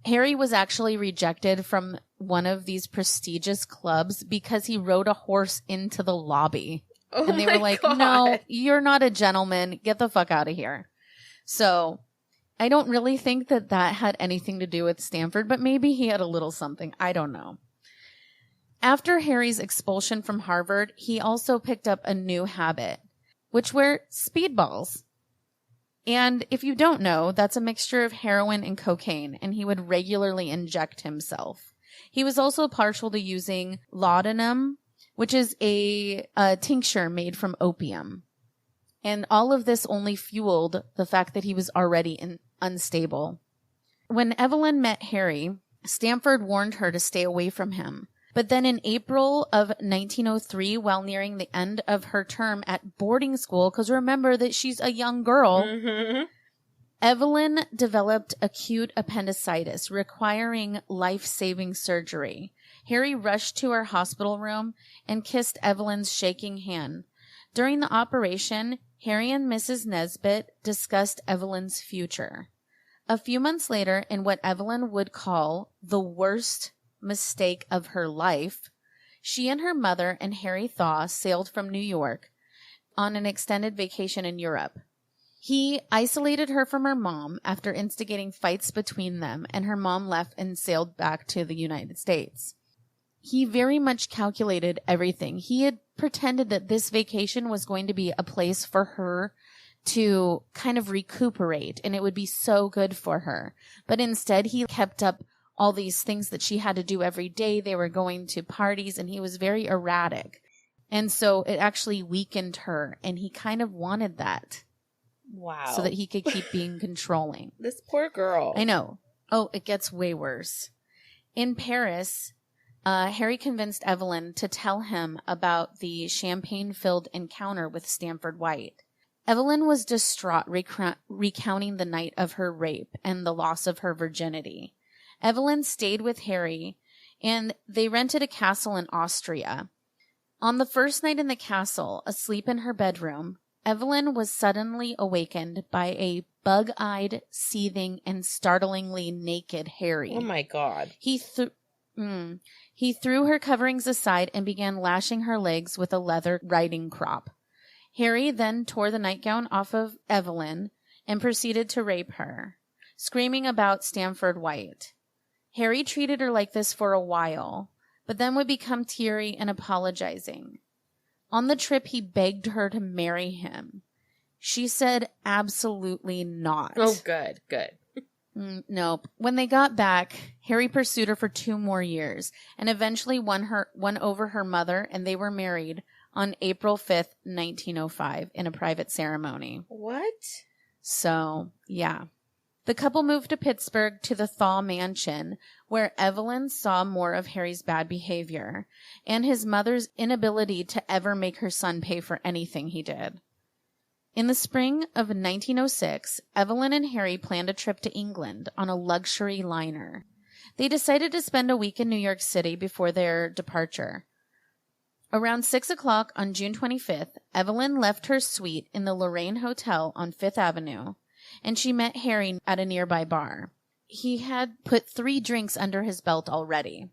Harry was actually rejected from one of these prestigious clubs because he rode a horse into the lobby. Oh, and they were like, God. No, you're not a gentleman. Get the fuck out of here. So I don't really think that that had anything to do with Stanford, but maybe he had a little something. I don't know. After Harry's expulsion from Harvard, he also picked up a new habit, which were speedballs. And if you don't know, that's a mixture of heroin and cocaine, and he would regularly inject himself. He was also partial to using laudanum, which is a tincture made from opium. And all of this only fueled the fact that he was already unstable. When Evelyn met Harry, Stanford warned her to stay away from him. But then in April of 1903, while nearing the end of her term at boarding school, because remember that she's a young girl, Evelyn developed acute appendicitis requiring life-saving surgery. Harry rushed to her hospital room and kissed Evelyn's shaking hand. During the operation, Harry and Mrs. Nesbit discussed Evelyn's future. A few months later, in what Evelyn would call the worst mistake of her life, she and her mother and Harry Thaw sailed from New York on an extended vacation in Europe. He isolated her from her mom after instigating fights between them, and her mom left and sailed back to the United States. He very much calculated everything. He had pretended that this vacation was going to be a place for her to kind of recuperate, and it would be so good for her. But instead, he kept up all these things that she had to do every day. They were going to parties, and he was very erratic. And so it actually weakened her, and he kind of wanted that. Wow. So that he could keep being controlling. This poor girl. I know. Oh, it gets way worse. In Paris, Harry convinced Evelyn to tell him about the champagne-filled encounter with Stanford White. Evelyn was distraught, recounting the night of her rape and the loss of her virginity. Evelyn stayed with Harry, and they rented a castle in Austria. On the first night in the castle, asleep in her bedroom, Evelyn was suddenly awakened by a bug-eyed, seething, and startlingly naked Harry. Oh my God. He threw her coverings aside and began lashing her legs with a leather riding crop. Harry then tore the nightgown off of Evelyn and proceeded to rape her, screaming about Stanford White. Harry treated her like this for a while, but then would become teary and apologizing. On the trip, he begged her to marry him. She said absolutely not. Oh, good. Nope. When they got back, Harry pursued her for 2 more years and eventually won over her mother, and they were married on April 5th, 1905, in a private ceremony. What? So, yeah. The couple moved to Pittsburgh to the Thaw mansion, where Evelyn saw more of Harry's bad behavior and his mother's inability to ever make her son pay for anything he did. In the spring of 1906, Evelyn and Harry planned a trip to England on a luxury liner. They decided to spend a week in New York City before their departure. Around 6 o'clock on June 25th, Evelyn left her suite in the Lorraine Hotel on Fifth Avenue, and she met Harry at a nearby bar. He had put 3 drinks under his belt already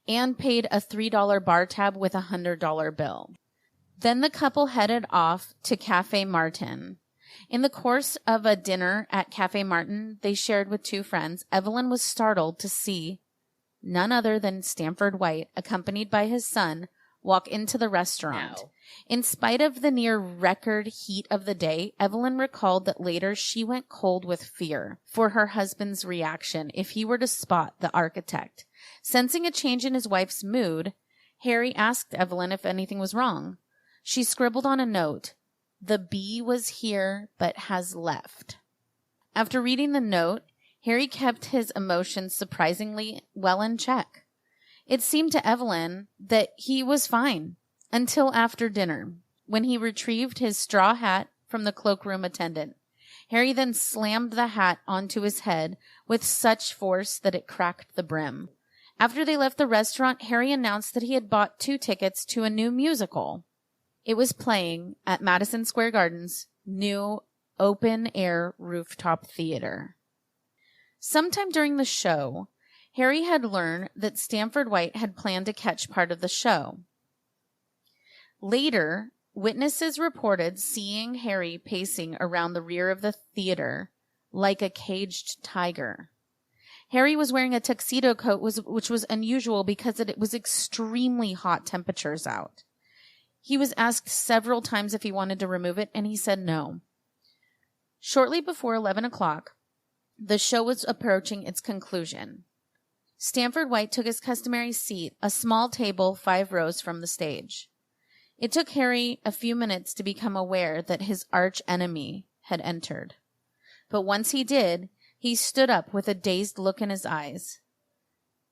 and paid a $3 bar tab with a $100 bill. Then the couple headed off to Café Martin. In the course of a dinner at Café Martin they shared with 2 friends, Evelyn was startled to see none other than Stanford White, accompanied by his son, walk into the restaurant. No. In spite of the near record heat of the day, Evelyn recalled that later she went cold with fear for her husband's reaction if he were to spot the architect. Sensing a change in his wife's mood, Harry asked Evelyn if anything was wrong. She scribbled on a note, "The bee was here but has left." After reading the note, Harry kept his emotions surprisingly well in check. It seemed to Evelyn that he was fine until after dinner, when he retrieved his straw hat from the cloakroom attendant. Harry then slammed the hat onto his head with such force that it cracked the brim. After they left the restaurant, Harry announced that he had bought 2 tickets to a new musical. It was playing at Madison Square Garden's new open-air rooftop theater. Sometime during the show, Harry had learned that Stanford White had planned to catch part of the show. Later, witnesses reported seeing Harry pacing around the rear of the theater like a caged tiger. Harry was wearing a tuxedo coat, which was unusual because it was extremely hot temperatures out. He was asked several times if he wanted to remove it, and he said no. Shortly before 11 o'clock, the show was approaching its conclusion. Stanford White took his customary seat, a small table 5 rows from the stage. It took Harry a few minutes to become aware that his arch enemy had entered. But once he did, he stood up with a dazed look in his eyes.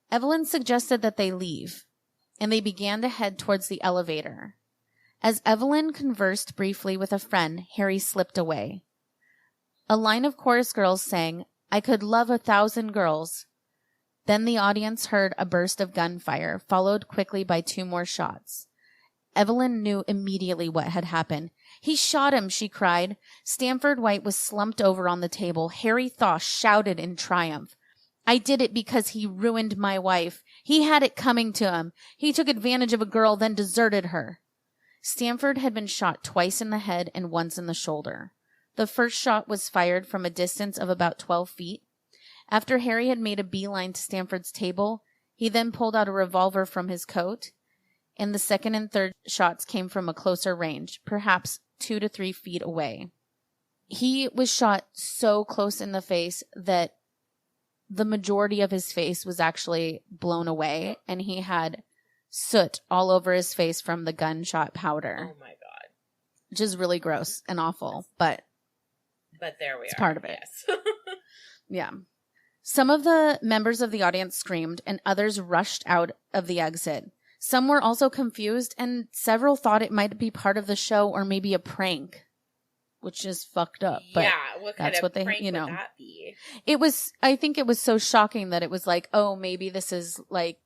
Evelyn suggested that they leave, and they began to head towards the elevator. As Evelyn conversed briefly with a friend, Harry slipped away. A line of chorus girls sang, "I could love 1,000 girls." Then the audience heard a burst of gunfire, followed quickly by 2 more shots. Evelyn knew immediately what had happened. "He shot him," she cried. Stanford White was slumped over on the table. Harry Thaw shouted in triumph. "I did it because he ruined my wife. He had it coming to him. He took advantage of a girl, then deserted her." Stanford had been shot twice in the head and once in the shoulder. The first shot was fired from a distance of about 12 feet. After Harry had made a beeline to Stanford's table, he then pulled out a revolver from his coat, and the second and third shots came from a closer range, perhaps 2 to 3 feet away. He was shot so close in the face that the majority of his face was actually blown away, and he had soot all over his face from the gunshot powder. Oh my God. Which is really gross and awful, but there we it's are. part of it. Yes. Yeah. Some of the members of the audience screamed, and others rushed out of the exit. Some were also confused, and several thought it might be part of the show or maybe a prank, which is fucked up. But yeah, what kind that's of what they, prank you know, would that be? It was. I think it was so shocking that it was like, oh, maybe this is like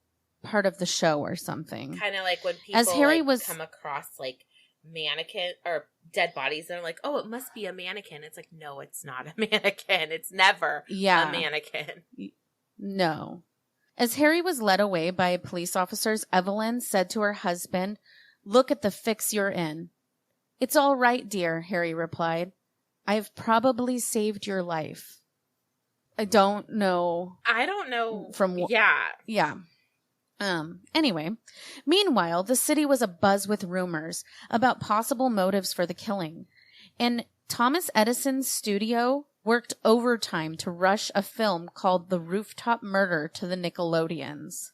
part of the show or something. Kind of like when people As Harry was come across like mannequin or dead bodies, and they're like, oh, it must be a mannequin. It's like, no, it's not a mannequin. It's never a mannequin. No. As Harry was led away by police officers, Evelyn said to her husband, "Look at the fix you're in." "It's all right, dear," Harry replied. "I've probably saved your life." I don't know. From yeah. Yeah. Anyway, meanwhile, the city was abuzz with rumors about possible motives for the killing, and Thomas Edison's studio worked overtime to rush a film called The Rooftop Murder to the Nickelodeons.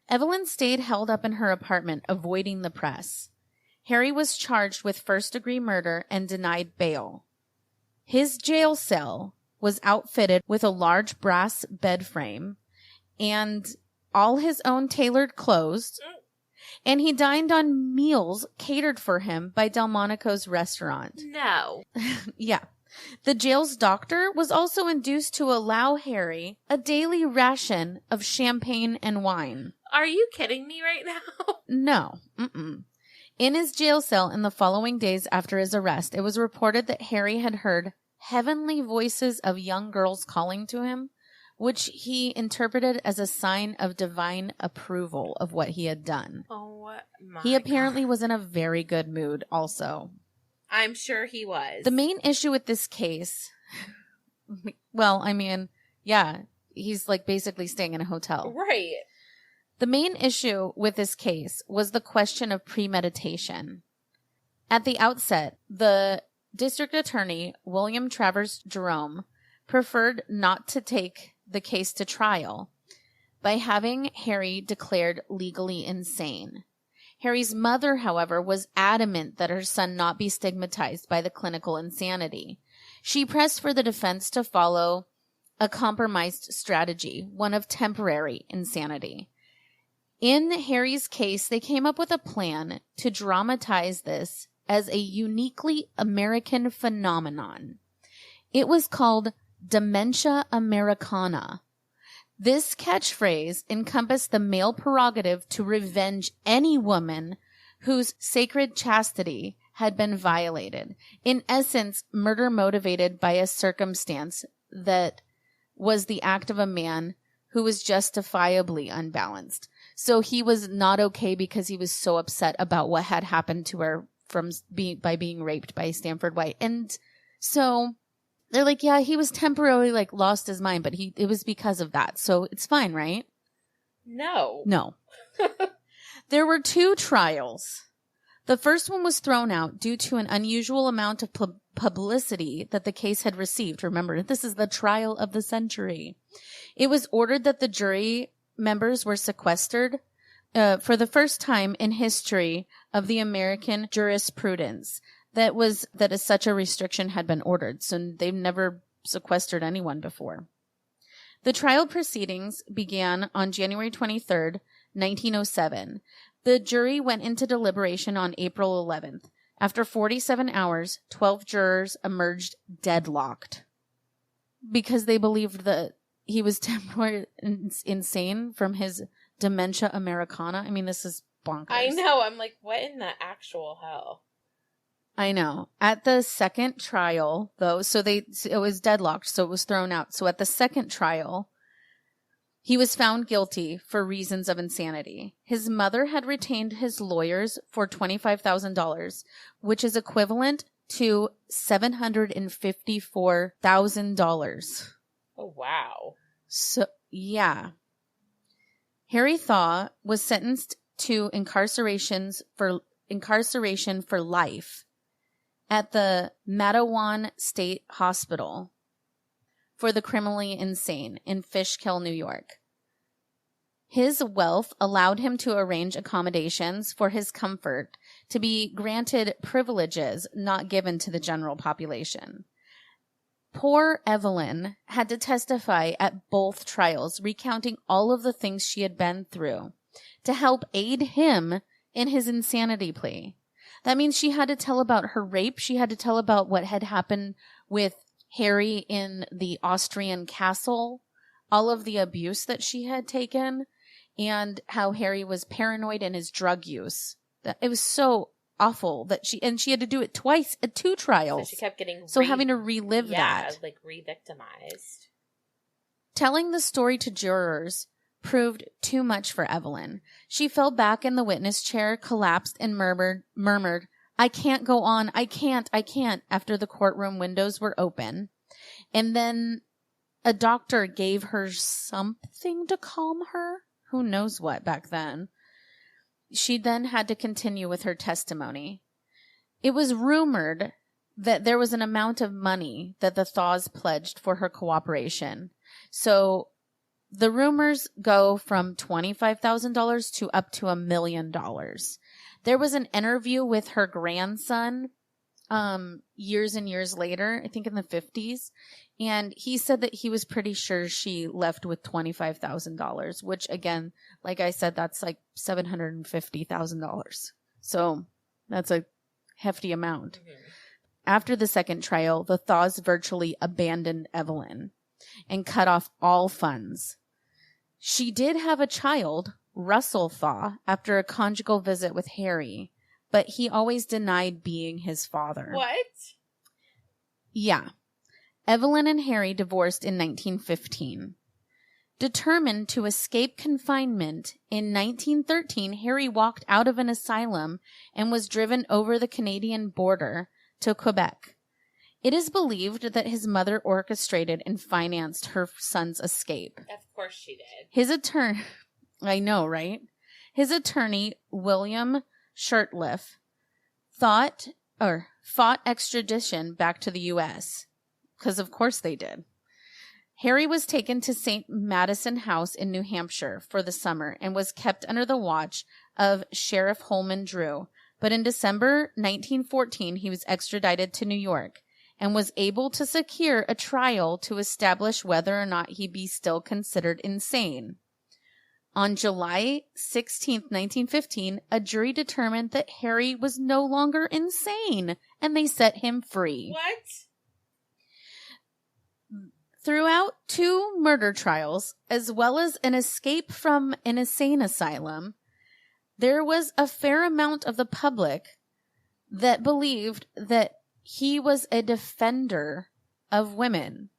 Evelyn stayed held up in her apartment, avoiding the press. Harry was charged with first-degree murder and denied bail. His jail cell was outfitted with a large brass bed frame and all his own tailored clothes, and he dined on meals catered for him by Delmonico's restaurant. No. Yeah. The jail's doctor was also induced to allow Harry a daily ration of champagne and wine. Are you kidding me right now? No. Mm-mm. In his jail cell in the following days after his arrest, it was reported that Harry had heard heavenly voices of young girls calling to him, which he interpreted as a sign of divine approval of what he had done. Oh my He apparently God. was in a very good mood also. I'm sure he was. The main issue with this case, well, I mean, yeah, he's like basically staying in a hotel. Right. The main issue with this case was the question of premeditation. At the outset, the district attorney, William Travers Jerome, preferred not to take the case to trial by having Harry declared legally insane. Harry's mother, however, was adamant that her son not be stigmatized by the clinical insanity. She pressed for the defense to follow a compromised strategy, one of temporary insanity. In Harry's case, they came up with a plan to dramatize this as a uniquely American phenomenon. It was called dementia Americana. This catchphrase encompassed the male prerogative to revenge any woman whose sacred chastity had been violated. In essence, murder motivated by a circumstance that was the act of a man who was justifiably unbalanced. So he was not okay because he was so upset about what had happened to her by being raped by Stanford White. And so they're like, yeah, he was temporarily like lost his mind, but it was because of that. So it's fine, right? No. No. There were 2 trials. The first one was thrown out due to an unusual amount of publicity that the case had received. Remember, this is the trial of the century. It was ordered that the jury members were sequestered for the first time in history of the American jurisprudence. That such a restriction had been ordered, so they've never sequestered anyone before. The trial proceedings began on January 23rd, 1907. The jury went into deliberation on April 11th. After 47 hours, 12 jurors emerged deadlocked because they believed that he was temporarily insane from his dementia Americana. I mean, this is bonkers. I know. I'm like, what in the actual hell? I know. At the second trial, though, it was deadlocked, so it was thrown out. So at the second trial, He was found guilty for reasons of insanity. His mother had retained his lawyers for $25,000, which is equivalent to $754,000. Oh, wow. So, yeah. Harry Thaw was sentenced to incarceration for life at the Matawan State Hospital for the criminally insane in Fishkill, New York. His wealth allowed him to arrange accommodations for his comfort to be granted privileges not given to the general population. Poor Evelyn had to testify at both trials, recounting all of the things she had been through to help aid him in his insanity plea. That means she had to tell about her rape. She had to tell about what had happened with Harry in the Austrian castle, all of the abuse that she had taken, and how Harry was paranoid in his drug use. It was so awful that she had to do it twice at 2 trials. So she kept getting having to relive that. Yeah, like re-victimized. Telling the story to jurors proved too much for Evelyn. She fell back in the witness chair, collapsed, and murmured, "I can't go on. I can't," after the courtroom windows were open. And then a doctor gave her something to calm her. Who knows what back then. She then had to continue with her testimony. It was rumored that there was an amount of money that the Thaws pledged for her cooperation. So the rumors go from $25,000 to up to $1 million. There was an interview with her grandson years and years later, I think in the 50s, and he said that he was pretty sure she left with $25,000, which again, like I said, that's like $750,000. So that's a hefty amount. Mm-hmm. After the second trial, the Thaws virtually abandoned Evelyn and cut off all funds. She did have a child, Russell Thaw, after a conjugal visit with Harry, but he always denied being his father. What? Yeah. Evelyn and Harry divorced in 1915. Determined to escape confinement, in 1913, Harry walked out of an asylum and was driven over the Canadian border to Quebec. It is believed that his mother orchestrated and financed her son's escape. Of course she did. His attorney, I know, right? His attorney, William Shirtliff, fought extradition back to the U.S., because of course they did. Harry was taken to St. Madison House in New Hampshire for the summer and was kept under the watch of Sheriff Holman Drew. But in December 1914, he was extradited to New York and was able to secure a trial to establish whether or not he be still considered insane. On July 16, 1915, a jury determined that Harry was no longer insane, and they set him free. What? Throughout 2 murder trials, as well as an escape from an insane asylum, there was a fair amount of the public that believed that he was a defender of women,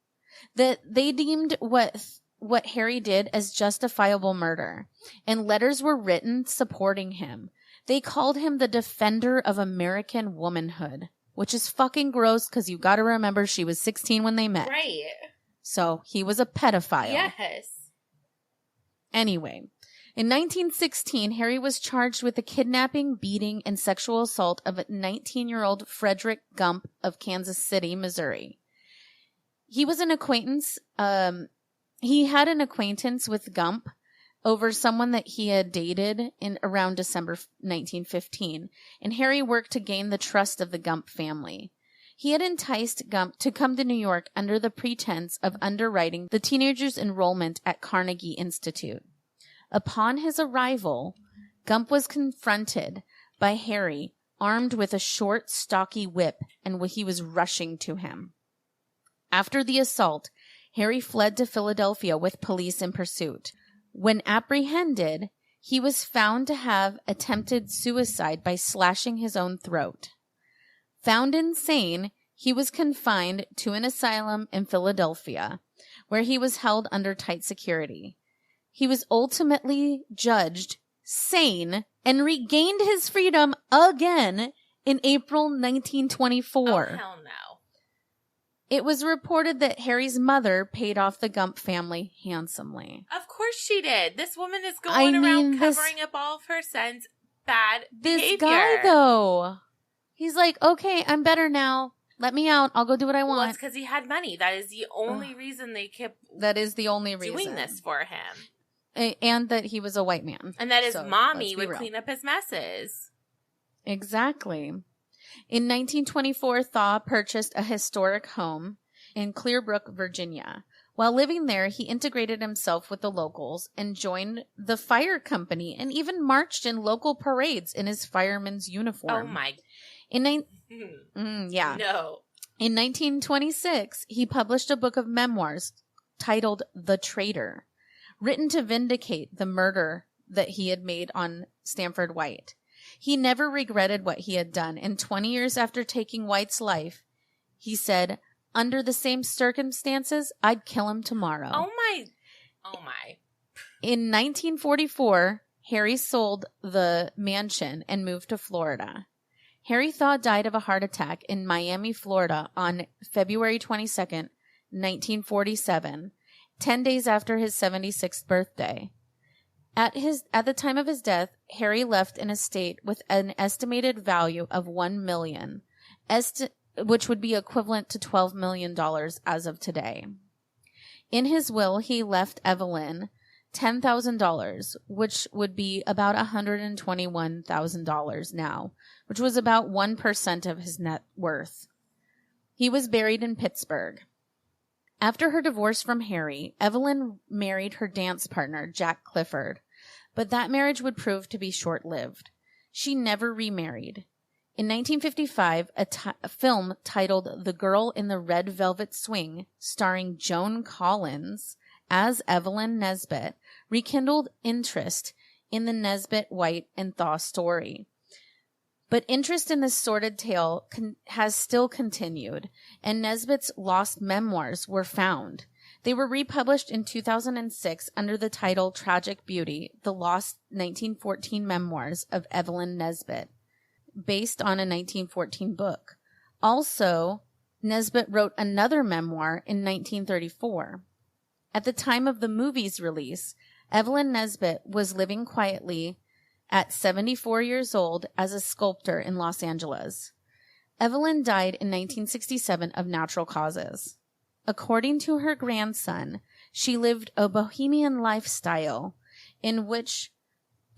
that they deemed what Harry did as justifiable murder, and letters were written supporting him. They called him the defender of American womanhood, which is fucking gross because you got to remember she was 16 when they met. Right. So he was a pedophile. Yes. Anyway, in 1916, Harry was charged with the kidnapping, beating, and sexual assault of a 19-year-old Frederick Gump of Kansas City, Missouri. He was an acquaintance. He had an acquaintance with Gump over someone that he had dated in around December 1915, and Harry worked to gain the trust of the Gump family. He had enticed Gump to come to New York under the pretense of underwriting the teenager's enrollment at Carnegie Institute. Upon his arrival, Gump was confronted by Harry, armed with a short, stocky whip, and he was rushing to him. After the assault, Harry fled to Philadelphia with police in pursuit. When apprehended, he was found to have attempted suicide by slashing his own throat. Found insane, he was confined to an asylum in Philadelphia, where he was held under tight security. he was ultimately judged sane and regained his freedom again in April 1924. Oh, hell no. It was reported that Harry's mother paid off the Gump family handsomely. Of course she did. This woman is going around covering up all of her son's bad behavior. This guy, though, he's like, okay, I'm better now. Let me out. I'll go do what I want. Well, it's because he had money. That is the only reason they kept That is the only reason. doing this for him. And that he was a white man. And that his mommy would clean up his messes. Exactly. In 1924, Thaw purchased a historic home in Clearbrook, Virginia. While living there, he integrated himself with the locals and joined the fire company and even marched in local parades in his fireman's uniform. Oh my. Yeah. No. In 1926, he published a book of memoirs titled The Traitor, written to vindicate the murder that he had made on Stanford White. He never regretted what he had done, and 20 years after taking White's life, he said, under the same circumstances, I'd kill him tomorrow. Oh my. Oh my. In 1944, Harry sold the mansion and moved to Florida. Harry Thaw died of a heart attack in Miami, Florida on February 22nd, 1947, 10 days after his 76th birthday. At the time of his death, Harry left an estate with an estimated value of $1 million, which would be equivalent to $12 million as of today. In his will, he left Evelyn $10,000, which would be about $121,000 now, which was about 1% of his net worth. He was buried in Pittsburgh. After her divorce from Harry, Evelyn married her dance partner, Jack Clifford, but that marriage would prove to be short-lived. She never remarried. In 1955, a film titled The Girl in the Red Velvet Swing, starring Joan Collins as Evelyn Nesbit, rekindled interest in the Nesbit, White, and Thaw story. But interest in this sordid tale has still continued, and Nesbit's lost memoirs were found. They were republished in 2006 under the title Tragic Beauty, The Lost 1914 Memoirs of Evelyn Nesbit, based on a 1914 book. Also, Nesbit wrote another memoir in 1934. At the time of the movie's release, Evelyn Nesbit was living quietly at 74 years old as a sculptor in Los Angeles. Evelyn died in 1967 of natural causes. According to her grandson, she lived a bohemian lifestyle in which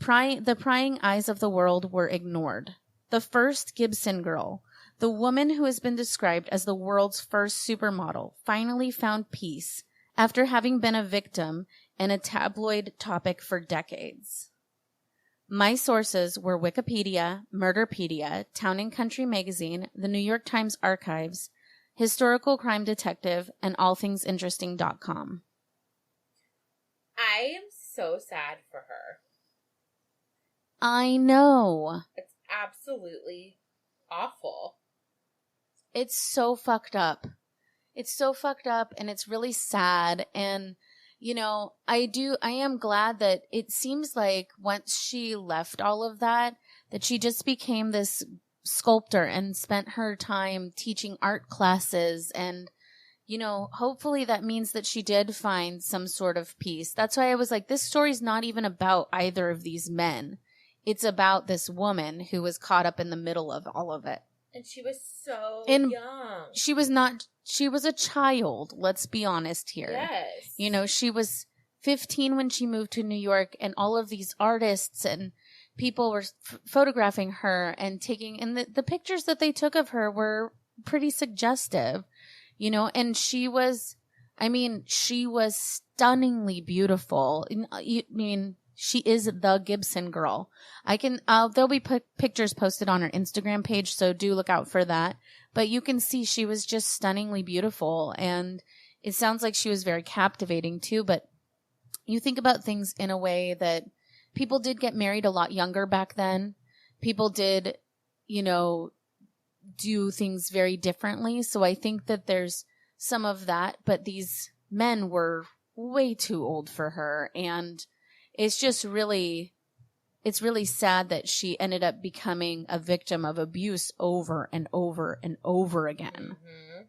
the prying eyes of the world were ignored. The first Gibson girl, the woman who has been described as the world's first supermodel, finally found peace after having been a victim and a tabloid topic for decades. My sources were Wikipedia, Murderpedia, Town & Country Magazine, the New York Times Archives, Historical Crime Detective, and allthingsinteresting.com. I am so sad for her. I know. It's absolutely awful. It's so fucked up. It's so fucked up, and it's really sad. And, you know, I am glad that it seems like once she left all of that she just became this sculptor and spent her time teaching art classes. And, you know, hopefully that means that she did find some sort of peace. That's why I was like, this story's not even about either of these men. It's about this woman who was caught up in the middle of all of it. And she was so young. She was a child, let's be honest here. Yes. You know, she was 15 when she moved to New York, and all of these artists and people were photographing her and and the pictures that they took of her were pretty suggestive, you know, and she was stunningly beautiful. I mean, she is the Gibson girl. There'll be pictures posted on her Instagram page, so do look out for that. But you can see she was just stunningly beautiful, and it sounds like she was very captivating too. But you think about things in a way that people did get married a lot younger back then. People did, you know, do things very differently. So I think that there's some of that, but these men were way too old for her. And it's just really, it's really sad that she ended up becoming a victim of abuse over and over and over again. Mm-hmm.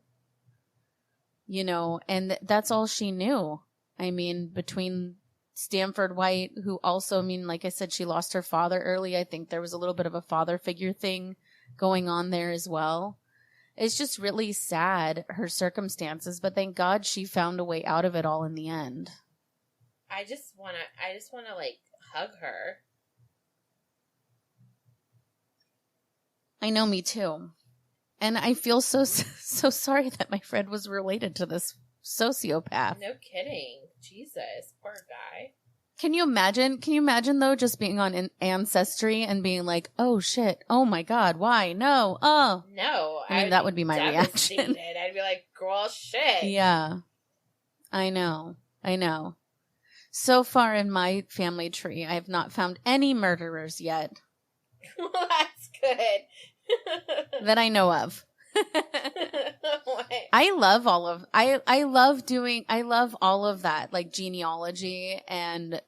You know, and that's all she knew. I mean, between Stanford White, who also, I mean, like I said, she lost her father early. I think there was a little bit of a father figure thing going on there as well. It's just really sad, her circumstances, but thank God she found a way out of it all in the end. I just wanna like hug her. I know, me too. And I feel so sorry that my friend was related to this sociopath. No kidding. Jesus, poor guy. Can you imagine though, just being on Ancestry and being like, oh shit, oh my God, why? No, oh. No. I mean, that would be my reaction. I'd be like, girl, shit. Yeah. I know. So far in my family tree, I have not found any murderers yet. Well, that's good. That I know of. I love all of all of that, like genealogy and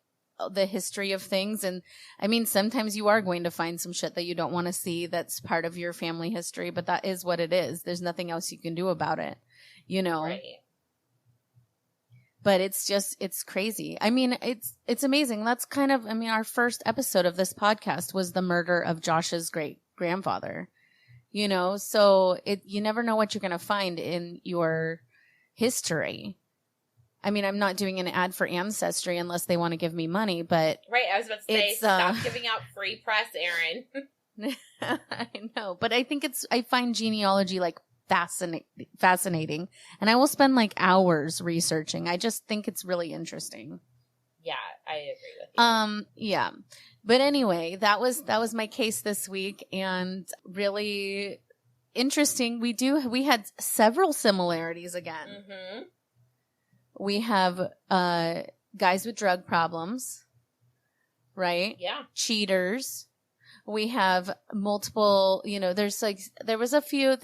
the history of things. And I mean, sometimes you are going to find some shit that you don't want to see that's part of your family history, but that is what it is. There's nothing else you can do about it, you know? Right. But it's crazy. I mean, it's amazing. That's kind of, I mean, our first episode of this podcast was the murder of Josh's great grandfather, you know? So you never know what you're going to find in your history. I mean, I'm not doing an ad for Ancestry unless they want to give me money, but right. I was about to say, stop giving out free press, Erin. I know, but I think I find genealogy like fascinating, and I will spend like hours researching. I just think it's really interesting. Yeah, I agree with you. Yeah. But anyway, that was my case this week, and really interesting. We had several similarities again. Mm-hmm. We have guys with drug problems, right? Yeah. Cheaters. We have multiple, you know, there was a few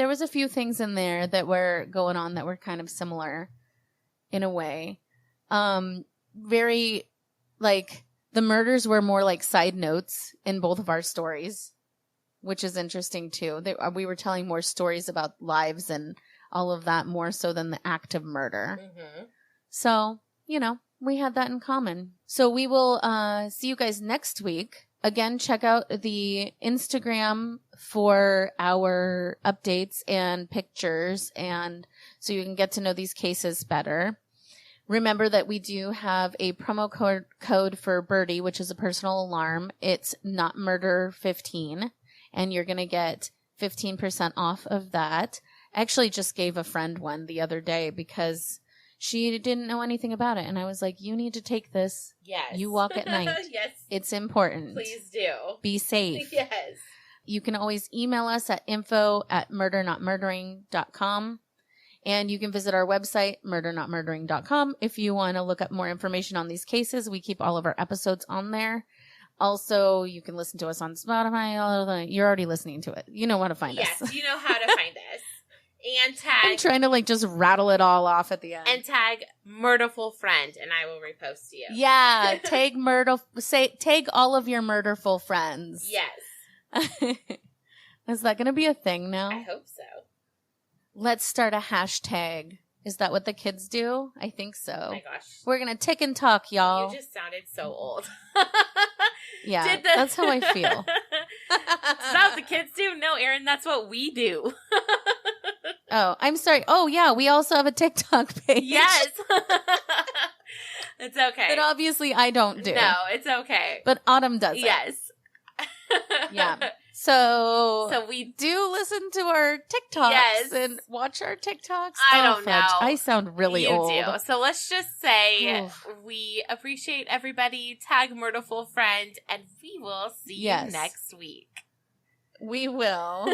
things in there that were going on that were kind of similar in a way. Very, like, the murders were more like side notes in both of our stories, which is interesting too. We were telling more stories about lives and all of that more so than the act of murder. Mm-hmm. So, you know, we had that in common. So we will see you guys next week. Again, check out the Instagram for our updates and pictures, and so you can get to know these cases better. Remember that we do have a promo code for Birdie, which is a personal alarm. It's not murder 15, and you're going to get 15% off of that. I actually just gave a friend one the other day because she didn't know anything about it. And I was like, you need to take this. Yes. You walk at night. Yes. It's important. Please do. Be safe. Yes. You can always email us at info@murdernotmurdering.com. And you can visit our website, murdernotmurdering.com, if you want to look up more information on these cases. We keep all of our episodes on there. Also, you can listen to us on Spotify. You're already listening to it. You know how to find us. Yes, you know how to find us. And tag. I'm trying to just rattle it all off at the end. And tag Murderful Friend, and I will repost to you. Yeah, tag all of your murderful friends. Yes. Is that going to be a thing now? I hope so. Let's start a hashtag. Is that what the kids do? I think so. Oh my gosh. We're going to tick and talk, y'all. You just sounded so old. Yeah, that's how I feel. Is that what the kids do? No, Erin, that's what we do. Oh, I'm sorry. Oh, yeah, we also have a TikTok page. Yes. It's okay. But obviously I don't do. No, it's okay. But Autumn does it. Yes. Yeah. So we do listen to our TikToks. Yes. And watch our TikToks. I don't know. I sound really old. You do. So let's just say Oof. we appreciate everybody. Tag Murderful Friend, and we will see you next week. We will.